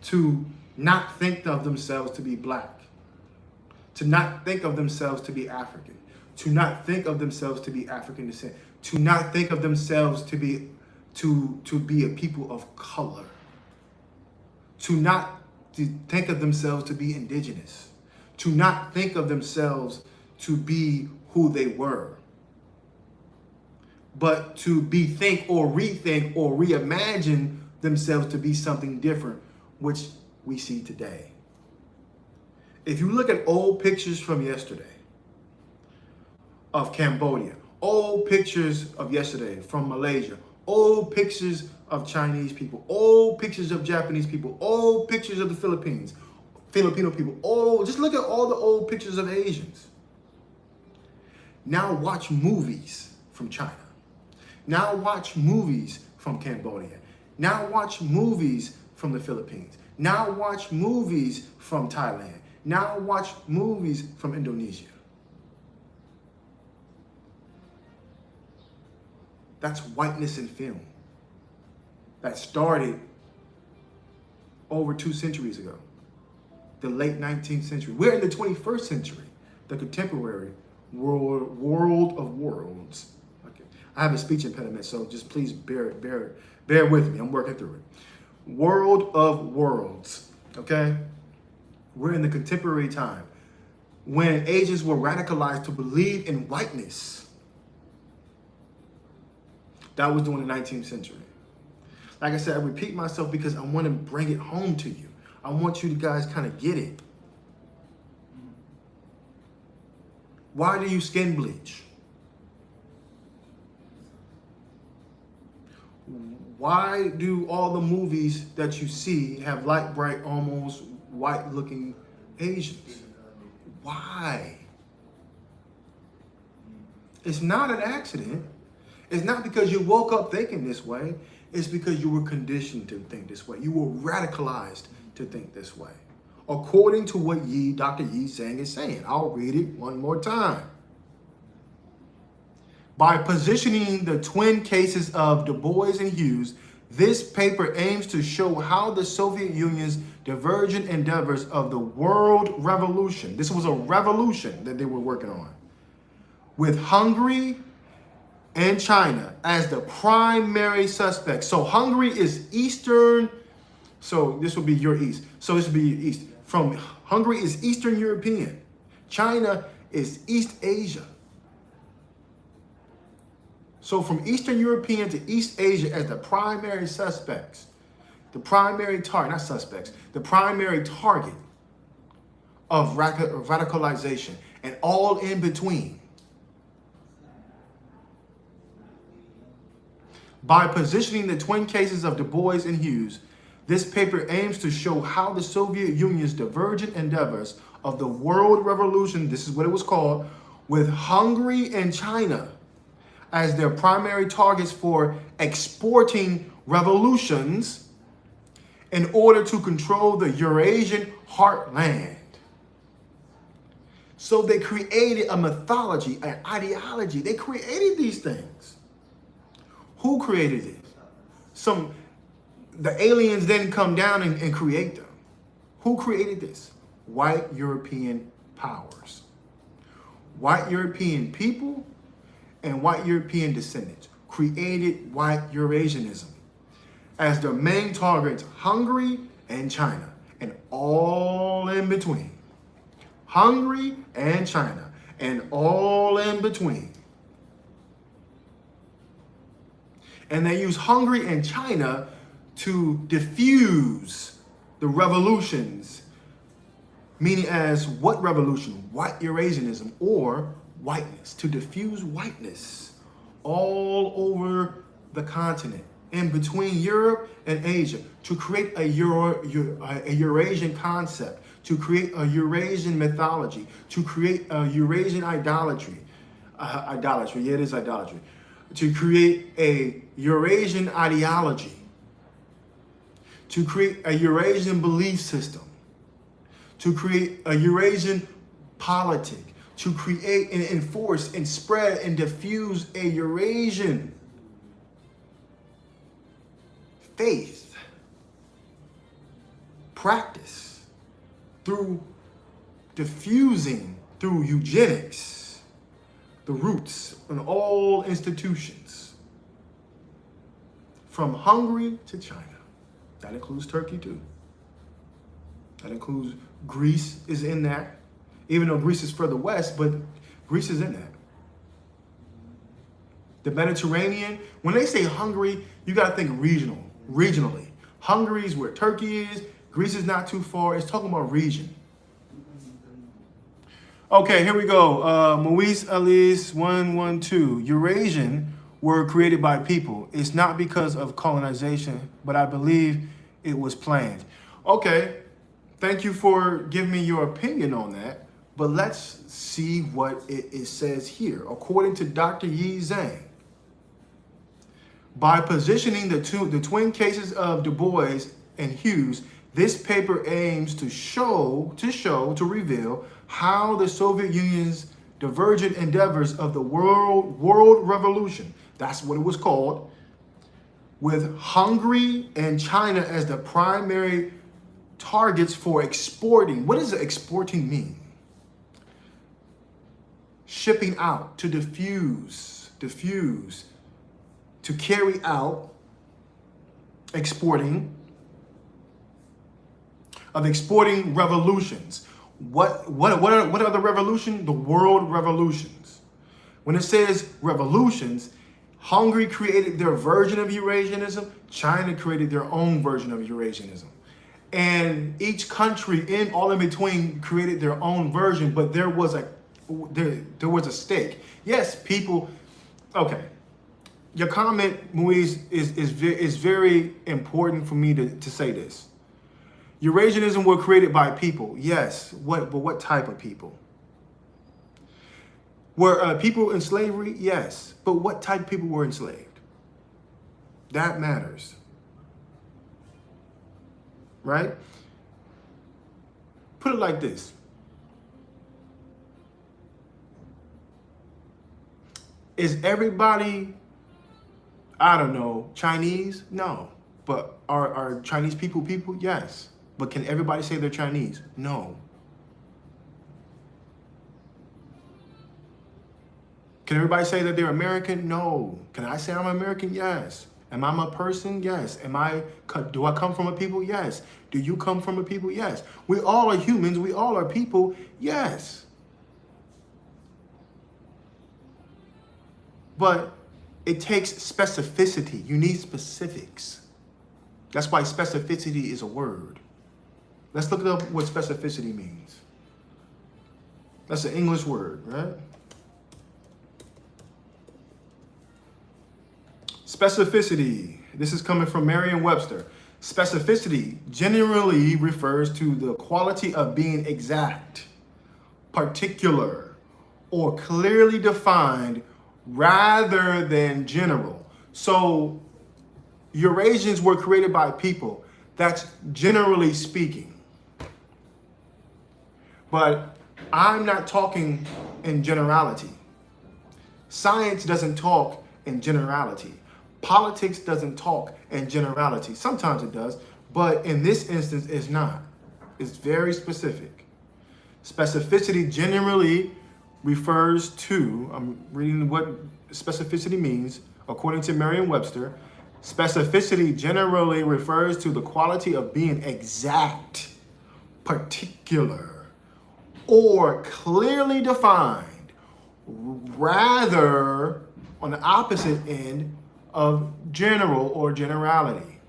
To not think of themselves to be black, to not think of themselves to be African, to not think of themselves to be African descent, to not think of themselves to be a people of color, to not think of themselves to be indigenous, to not think of themselves to be who they were, but to think or rethink or reimagine themselves to be something different, which we see today. If you look at old pictures from yesterday of Cambodia, old pictures of yesterday from Malaysia, old pictures of Chinese people, old pictures of Japanese people, old pictures of the Philippines, Filipino people, just look at all the old pictures of Asians. Now watch movies from China. Now watch movies from Cambodia. Now watch movies from the Philippines. Now watch movies from Thailand. Now watch movies from Indonesia. That's whiteness in film. That started over 2 centuries ago. The late 19th century. We're in the 21st century. The contemporary world of worlds. Okay. I have a speech impediment, so just please bear with me. I'm working through it. World of worlds. Okay? We're in the contemporary time when Asians were radicalized to believe in whiteness. That was during the 19th century. Like I said, I repeat myself because I want to bring it home to you. I want you guys kind of get it. Why do you skin bleach? Why do all the movies that you see have light, bright, almost white-looking Asians? Why? It's not an accident. It's not because you woke up thinking this way. It's because you were conditioned to think this way. You were radicalized to think this way. According to what Dr. Yi Zhang is saying. I'll read it one more time. By positioning the twin cases of Du Bois and Hughes, this paper aims to show how the Soviet Union's divergent endeavors of the world revolution, this was a revolution that they were working on, with Hungary and China as the primary suspects. So Hungary is Eastern, so this would be your East. So this would be East. From Hungary is Eastern European. China is East Asia. So from Eastern European to East Asia as the primary suspects, the primary target, not suspects, the primary target of radicalization and all in between. By positioning the twin cases of Du Bois and Hughes, this paper aims to show how the Soviet Union's divergent endeavors of the world revolution, this is what it was called, with Hungary and China as their primary targets for exporting revolutions in order to control the Eurasian heartland. So they created a mythology, an ideology. They created these things. Who created it? The aliens didn't come down and create them. Who created this? White European powers. White European people and white European descendants created white Eurasianism as their main targets, Hungary and China, and all in between. Hungary and China, and all in between. And they use Hungary and China to diffuse the revolutions, meaning as what revolution? White Eurasianism or whiteness, to diffuse whiteness all over the continent, in between Europe and Asia, to create a Eurasian concept, to create a Eurasian mythology, to create a Eurasian idolatry. Yeah, it is idolatry. To create a Eurasian ideology, to create a Eurasian belief system, to create a Eurasian politic, to create and enforce and spread and diffuse a Eurasian faith, practice, through diffusing, through eugenics, the roots in all institutions, from Hungary to China. That includes Turkey too. That includes Greece is in that, even though Greece is further west, but Greece is in that. The Mediterranean, when they say Hungary, you got to think regionally. Hungary is where Turkey is. Greece is not too far. It's talking about region. Okay, here we go. Moise Elise 112. Eurasian were created by people. It's not because of colonization, but I believe it was planned. Okay, thank you for giving me your opinion on that. But let's see what it says here. According to Dr. Yi Zhang, by positioning the twin cases of Du Bois and Hughes, this paper aims to reveal how the Soviet Union's divergent endeavors of the world revolution, that's what it was called, with Hungary and China as the primary targets for exporting. What does exporting mean? Shipping out, to diffuse, to carry out, exporting revolutions. What are the revolutions? The world revolutions. When it says revolutions, Hungary created their version of Eurasianism, China created their own version of Eurasianism. And each country in all in between created their own version, but there was a stake. Yes, people, okay. Your comment, Moise, is very important for me to say this. Eurasianism was created by people, yes. But what type of people? Were people in slavery? Yes. But what type of people were enslaved? That matters. Right? Put it like this. Is everybody, I don't know, Chinese? No. But are Chinese people? Yes. But can everybody say they're Chinese? No. Can everybody say that they're American? No. Can I say I'm American? Yes. Am I a person? Yes. Do I come from a people? Yes. Do you come from a people? Yes. We all are humans. We all are people. Yes. But it takes specificity. You need specifics. That's why specificity is a word. Let's look up what specificity means. That's an English word, right? Specificity. This is coming from Merriam-Webster. Specificity generally refers to the quality of being exact, particular, or clearly defined rather than general. So Eurasians were created by people. That's generally speaking. But I'm not talking in generality. Science doesn't talk in generality. Politics doesn't talk in generality. Sometimes it does, but in this instance, it's not. It's very specific. Specificity generally refers to, I'm reading what specificity means, according to Merriam-Webster. Specificity generally refers to the quality of being exact, particular, or clearly defined, rather on the opposite end of general or generality.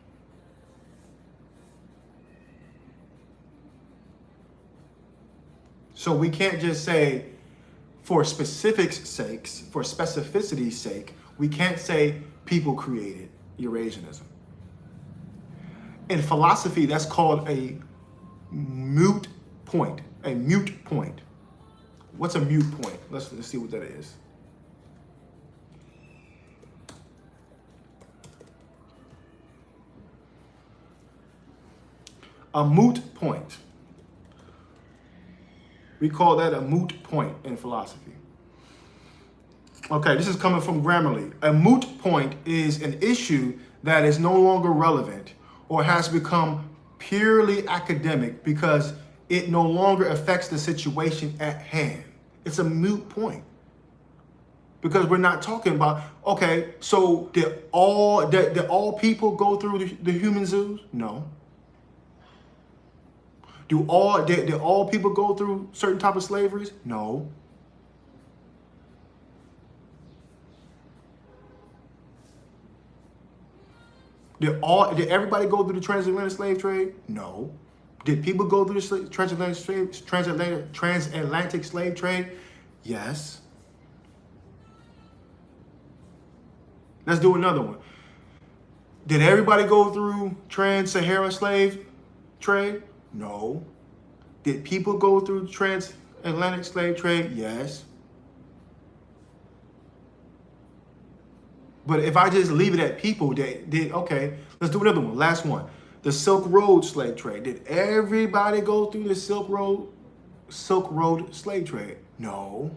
So we can't just say, for specificity's sake, we can't say people created Eurasianism. In philosophy, that's called a moot point. A moot point. What's a moot point? Let's see what that is. A moot point. We call that a moot point in philosophy. Okay, this is coming from Grammarly. A moot point is an issue that is no longer relevant or has become purely academic because it no longer affects the situation at hand. It's a moot point. Because we're not talking about, okay, so did all people go through the human zoos? No. Did all people go through certain type of slaveries? No. Did everybody go through the transatlantic slave trade? No. Did people go through the transatlantic slave trade? Yes. Let's do another one. Did everybody go through trans-Saharan slave trade? No. Did people go through Atlantic slave trade, yes. But if I just leave it at people that did, okay, let's do another one. Last one. The Silk Road slave trade. Did everybody go through the Silk Road slave trade? No.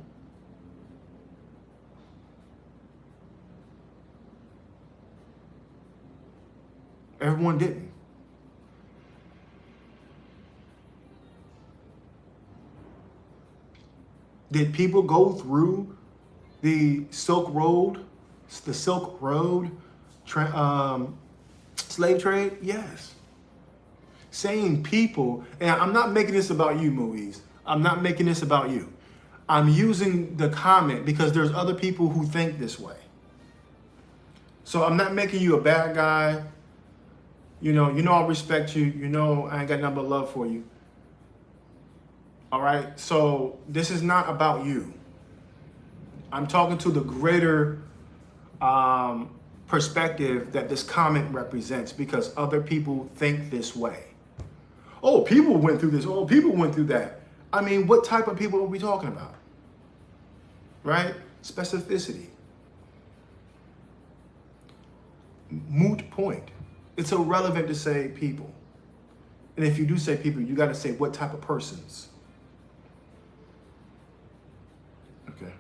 Everyone didn't. Did people go through the Silk Road slave trade? Yes. Saying people, and I'm not making this about you, Moise. I'm not making this about you. I'm using the comment because there's other people who think this way. So I'm not making you a bad guy. You know I respect you. You know I ain't got nothing but love for you. All right? So this is not about you. I'm talking to the greater perspective that this comment represents because other people think this way. Oh, people went through this. Oh, people went through that. I mean, what type of people are we talking about? Right? Specificity. Moot point. It's irrelevant to say people. And if you do say people, you got to say what type of persons. Okay.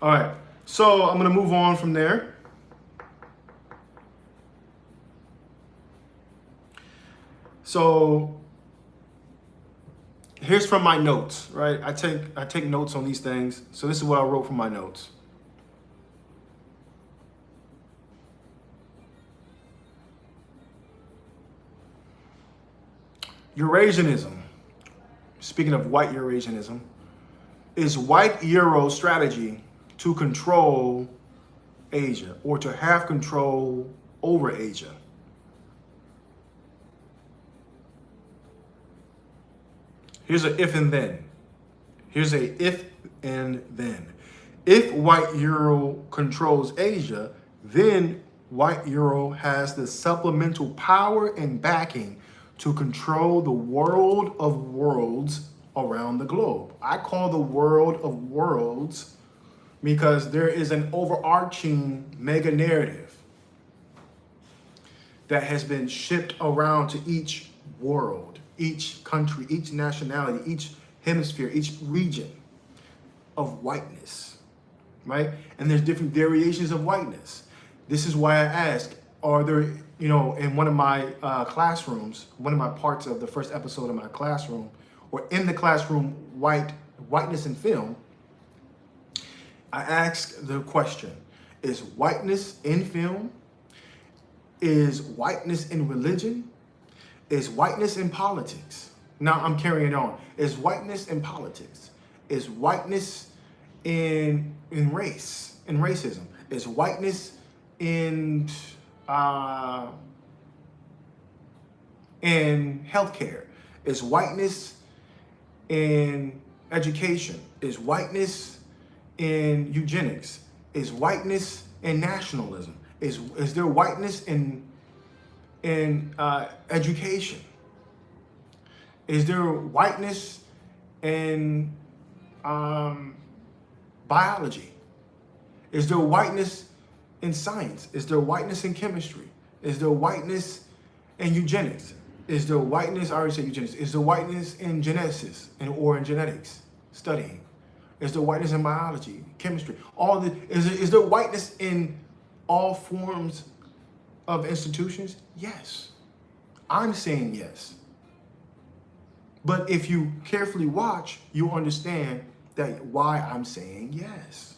All right. So I'm going to move on from there. So here's from my notes, right? I take notes on these things. So this is what I wrote from my notes. Eurasianism, speaking of white Eurasianism, is white Euro strategy to control Asia or to have control over Asia. Here's a if and then. Here's a if and then. If white Euro controls Asia, then white Euro has the supplemental power and backing to control the world of worlds around the globe. I call the world of worlds because there is an overarching mega narrative that has been shipped around to each world, each country, each nationality, each hemisphere, each region of whiteness, right? And there's different variations of whiteness. This is why I ask, are there, in one of my classrooms, one of my parts of the first episode of my classroom, or in the classroom, whiteness in film, I asked the question, is whiteness in film? Is whiteness in religion? Is whiteness in politics? Now I'm carrying on. Is whiteness in politics? Is whiteness in race, in racism? Is whiteness in healthcare? Is whiteness in education? Is whiteness in eugenics? Is whiteness in nationalism? Is there whiteness in education? Is there whiteness in biology? Is there whiteness in science? Is there whiteness in chemistry? Is there whiteness in eugenics? Is there whiteness, I already said eugenics, is there whiteness in geneticists or in genetics studying? Is there whiteness in biology, chemistry? Is there whiteness in all forms of institutions? Yes. I'm saying yes. But if you carefully watch, you understand that why I'm saying yes.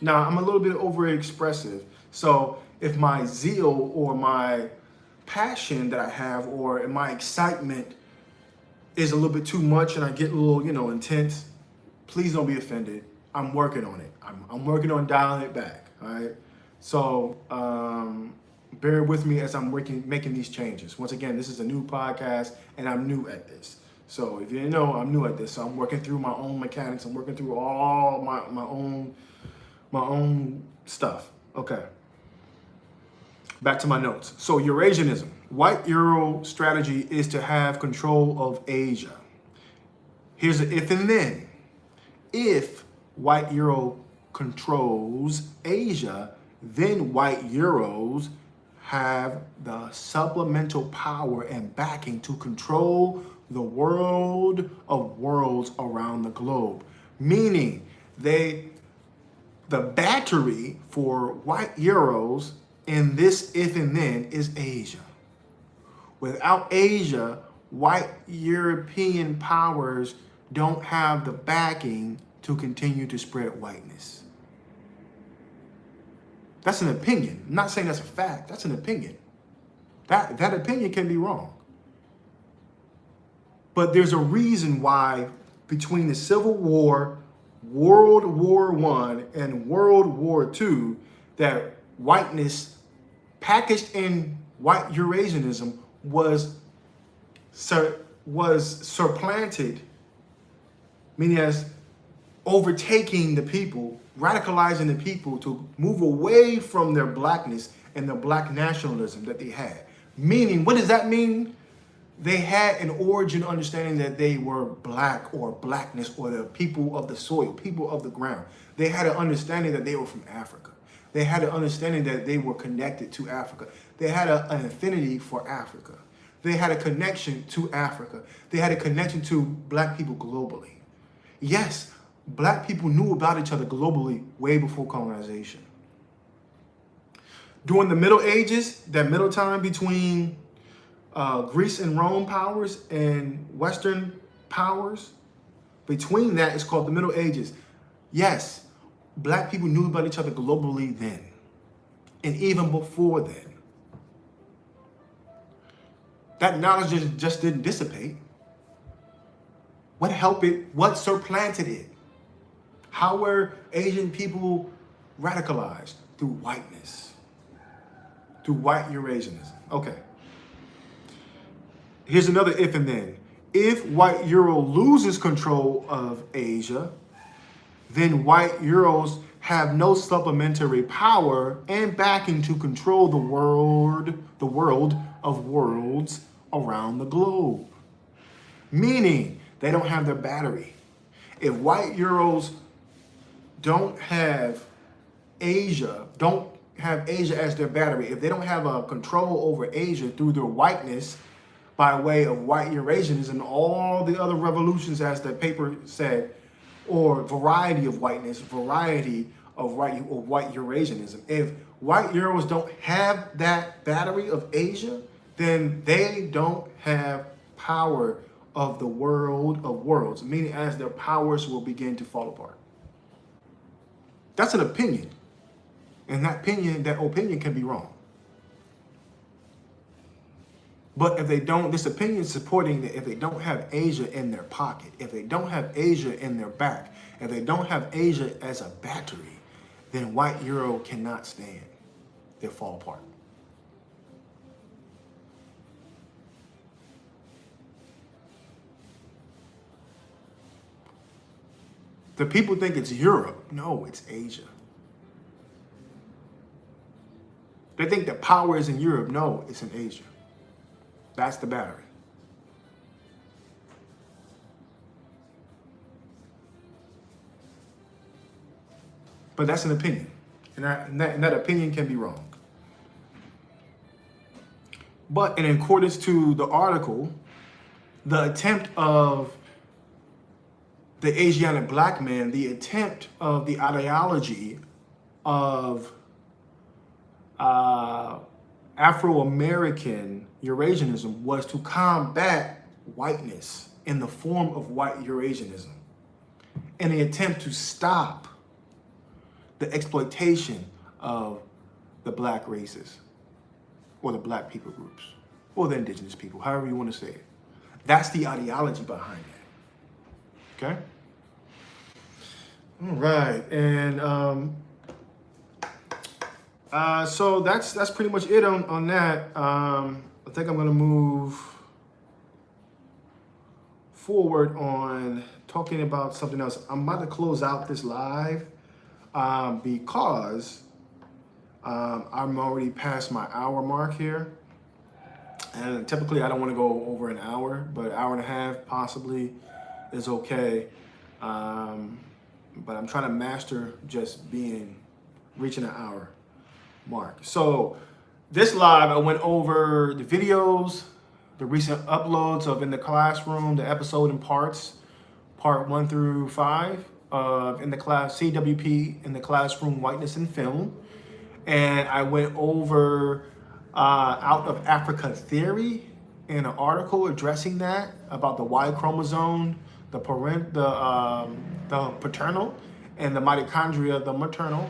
Now, I'm a little bit overexpressive. So if my zeal or my passion that I have or my excitement is a little bit too much and I get a little, intense, please don't be offended. I'm working on it. I'm working on dialing it back, all right? So bear with me as I'm making these changes. Once again, this is a new podcast and I'm new at this. So if you didn't know, I'm new at this. So I'm working through my own mechanics. I'm working through all my own stuff. Okay. Back to my notes. So Eurasianism. White Euro strategy is to have control of Asia. Here's an if and then. If white Euro controls Asia, then white Euros have the supplemental power and backing to control the world of worlds around the globe. Meaning the battery for white Euros in this if and then is Asia. Without Asia, white European powers don't have the backing to continue to spread whiteness. That's an opinion. I'm not saying that's a fact. That's an opinion. That opinion can be wrong. But there's a reason why between the Civil War, World War I, and World War II, that whiteness packaged in white Eurasianism was supplanted, meaning as overtaking the people, radicalizing the people to move away from their blackness and the black nationalism that they had. Meaning, what does that mean? They had an origin understanding that they were black or blackness or the people of the soil, people of the ground. They had an understanding that they were from Africa. They had an understanding that they were connected to Africa. They had an affinity for Africa. They had a connection to Africa. They had a connection to black people globally. Yes, black people knew about each other globally way before colonization. During the Middle Ages, that middle time between Greece and Rome powers and Western powers, between that is called the Middle Ages. Yes, black people knew about each other globally then, and even before then. That knowledge just didn't dissipate. What helped it? What supplanted it? How were Asian people radicalized? Through whiteness. Through white Eurasianism. Okay. Here's another if and then. If white Euro loses control of Asia, then white Euros have no supplementary power and backing to control the world of worlds around the globe. Meaning, they don't have their battery. If white Euros don't have Asia as their battery, if they don't have a control over Asia through their whiteness by way of white Eurasianism, all the other revolutions, as the paper said, or variety of whiteness, variety of white Eurasianism. If white Euros don't have that battery of Asia, then they don't have power of the world of worlds, meaning as their powers will begin to fall apart. That's an opinion. And that opinion can be wrong. But if they don't, this opinion is supporting that if they don't have Asia in their pocket, if they don't have Asia in their back, if they don't have Asia as a battery, then white Euro cannot stand. They'll fall apart. The people think it's Europe. No, it's Asia. They think the power is in Europe. No, it's in Asia. That's the battery. But that's an opinion. And that opinion can be wrong. But in accordance to the article, the attempt of the Asiatic black man, the attempt of the ideology of Afro-American Eurasianism was to combat whiteness in the form of white Eurasianism in an attempt to stop the exploitation of the black races or the black people groups or the indigenous people, however you want to say it. That's the ideology behind that. Okay? All right. And so that's pretty much it on that. I think I'm going to move forward on talking about something else. I'm about to close out this live because I'm already past my hour mark here. And typically I don't want to go over an hour, but an hour and a half possibly is okay. But I'm trying to master just reaching an hour mark. So this live, I went over the videos, the recent uploads of In the Classroom, the episode in parts, part 1 through 5 of In the Class, CWP, In the Classroom, Whiteness in Film. And I went over Out of Africa Theory in an article addressing that, about the Y chromosome, the paternal, and the mitochondria, the maternal,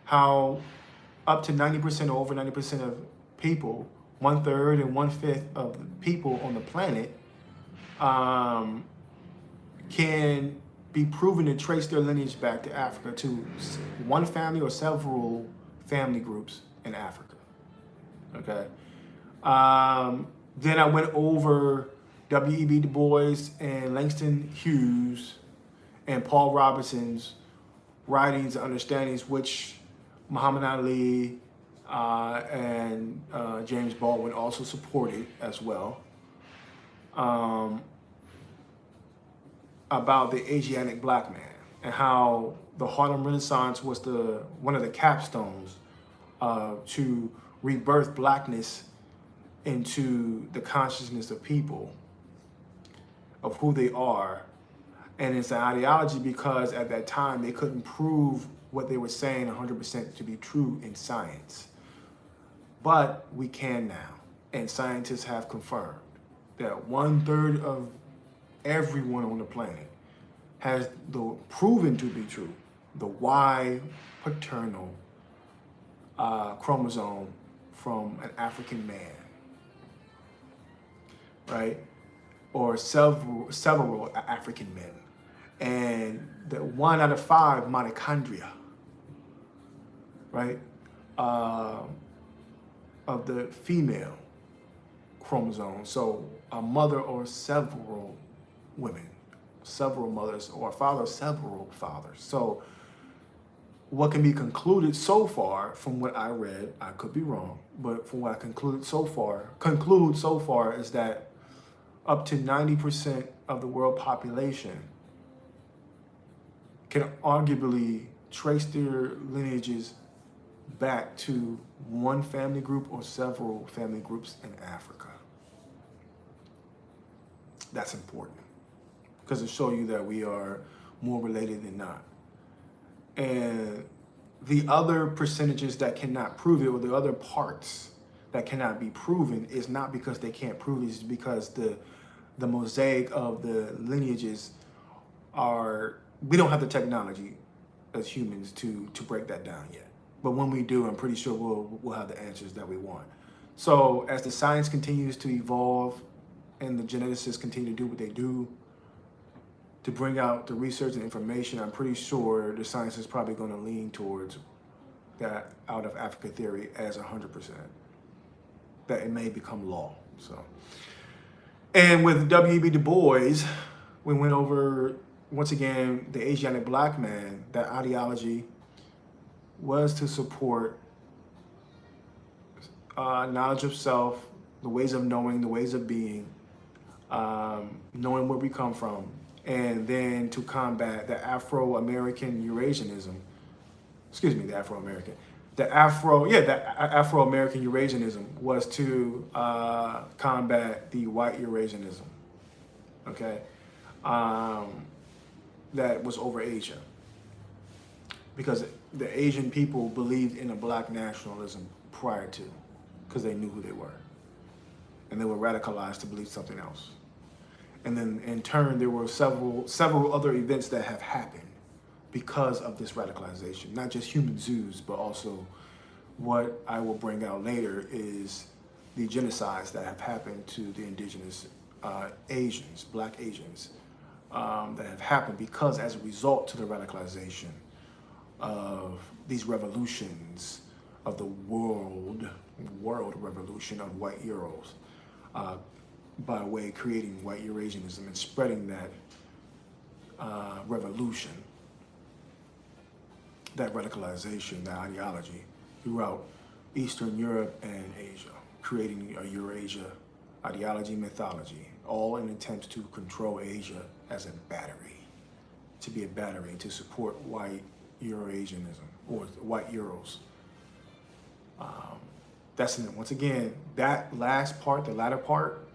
how up to 90% or over 90% of people, 1/3 and 1/5 of the people on the planet, can be proven to trace their lineage back to Africa, to one family or several family groups in Africa. Okay. Then I went over W.E.B. Du Bois and Langston Hughes and Paul Robinson's writings and understandings, which Muhammad Ali and James Baldwin also supported as well, about the Asiatic black man and how the Harlem Renaissance was one of the capstones to rebirth blackness into the consciousness of people, of who they are. And it's an ideology because at that time they couldn't prove what they were saying 100% to be true in science. But we can now, and scientists have confirmed that 1/3 of everyone on the planet has proven to be true, the Y paternal chromosome from an African man, right? Or several African men. And the 1 out of 5 mitochondria, right? Of the female chromosome. So a mother or several women, several mothers, or a father, several fathers. So what can be concluded so far from what I read, I could be wrong, but from what I conclude so far is that up to 90% of the world population can arguably trace their lineages back to one family group or several family groups in Africa. That's important because it shows you that we are more related than not. And the other percentages that cannot prove it, or the other parts that cannot be proven, is not because they can't prove it, it's because the mosaic of the lineages we don't have the technology as humans to break that down yet. But when we do, I'm pretty sure we'll have the answers that we want. So as the science continues to evolve and the geneticists continue to do what they do to bring out the research and information, I'm pretty sure the science is probably going to lean towards that out of Africa theory as 100%. That it may become law. So, and with W.E.B. Du Bois, we went over once again the Asiatic black man. That ideology was to support knowledge of self, the ways of knowing, the ways of being, knowing where we come from, and then to combat the Afro-American Eurasianism. Excuse me, the Afro-American Eurasianism was to combat the white Eurasianism. Okay, that was over Asia, because the Asian people believed in a black nationalism prior to, because they knew who they were, and they were radicalized to believe something else. And then in turn, there were several other events that have happened because of this radicalization, not just human zoos, but also what I will bring out later is the genocides that have happened to the indigenous Asians, black Asians, that have happened because as a result to the radicalization of these revolutions of the world revolution of white Euros, by way of creating white Eurasianism and spreading that revolution, that radicalization, that ideology, throughout Eastern Europe and Asia, creating a Eurasia ideology, mythology, all in attempts to control Asia as a battery, to be a battery, to support white Eurasianism or white Euros. That's once again, that last part, the latter part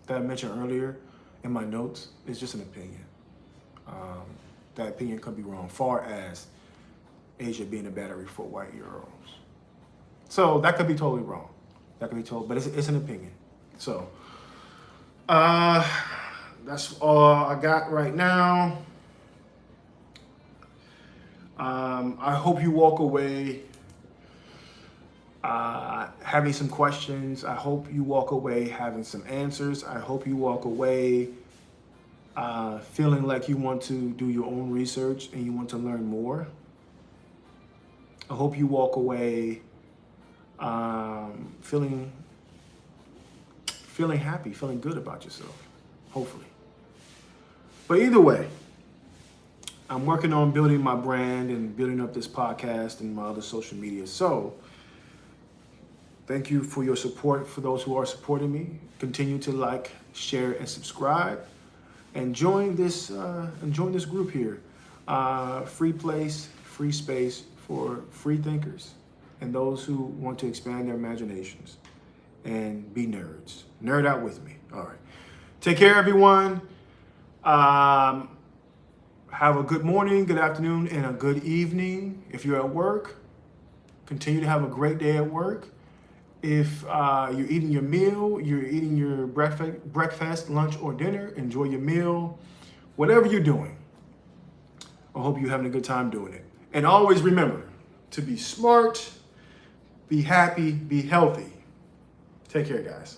that I mentioned earlier in my notes is just an opinion. That opinion could be wrong, far as Asia being a battery for white Euros. So that could be totally wrong. That could be told, but it's an opinion. So that's all I got right now. I hope you walk away having some questions. I hope you walk away having some answers. I hope you walk away feeling like you want to do your own research and you want to learn more. I hope you walk away feeling happy, feeling good about yourself, hopefully. But either way, I'm working on building my brand and building up this podcast and my other social media. So thank you for your support. For those who are supporting me, continue to like, share, and subscribe, and join this group here. Free place, free space for free thinkers and those who want to expand their imaginations and be nerds. Nerd out with me. All right. Take care, everyone. Have a good morning, good afternoon, and a good evening. If you're at work, continue to have a great day at work. If you're eating your meal, you're eating your breakfast, lunch, or dinner, enjoy your meal. Whatever you're doing, I hope you're having a good time doing it. And always remember to be smart, be happy, be healthy. Take care, guys.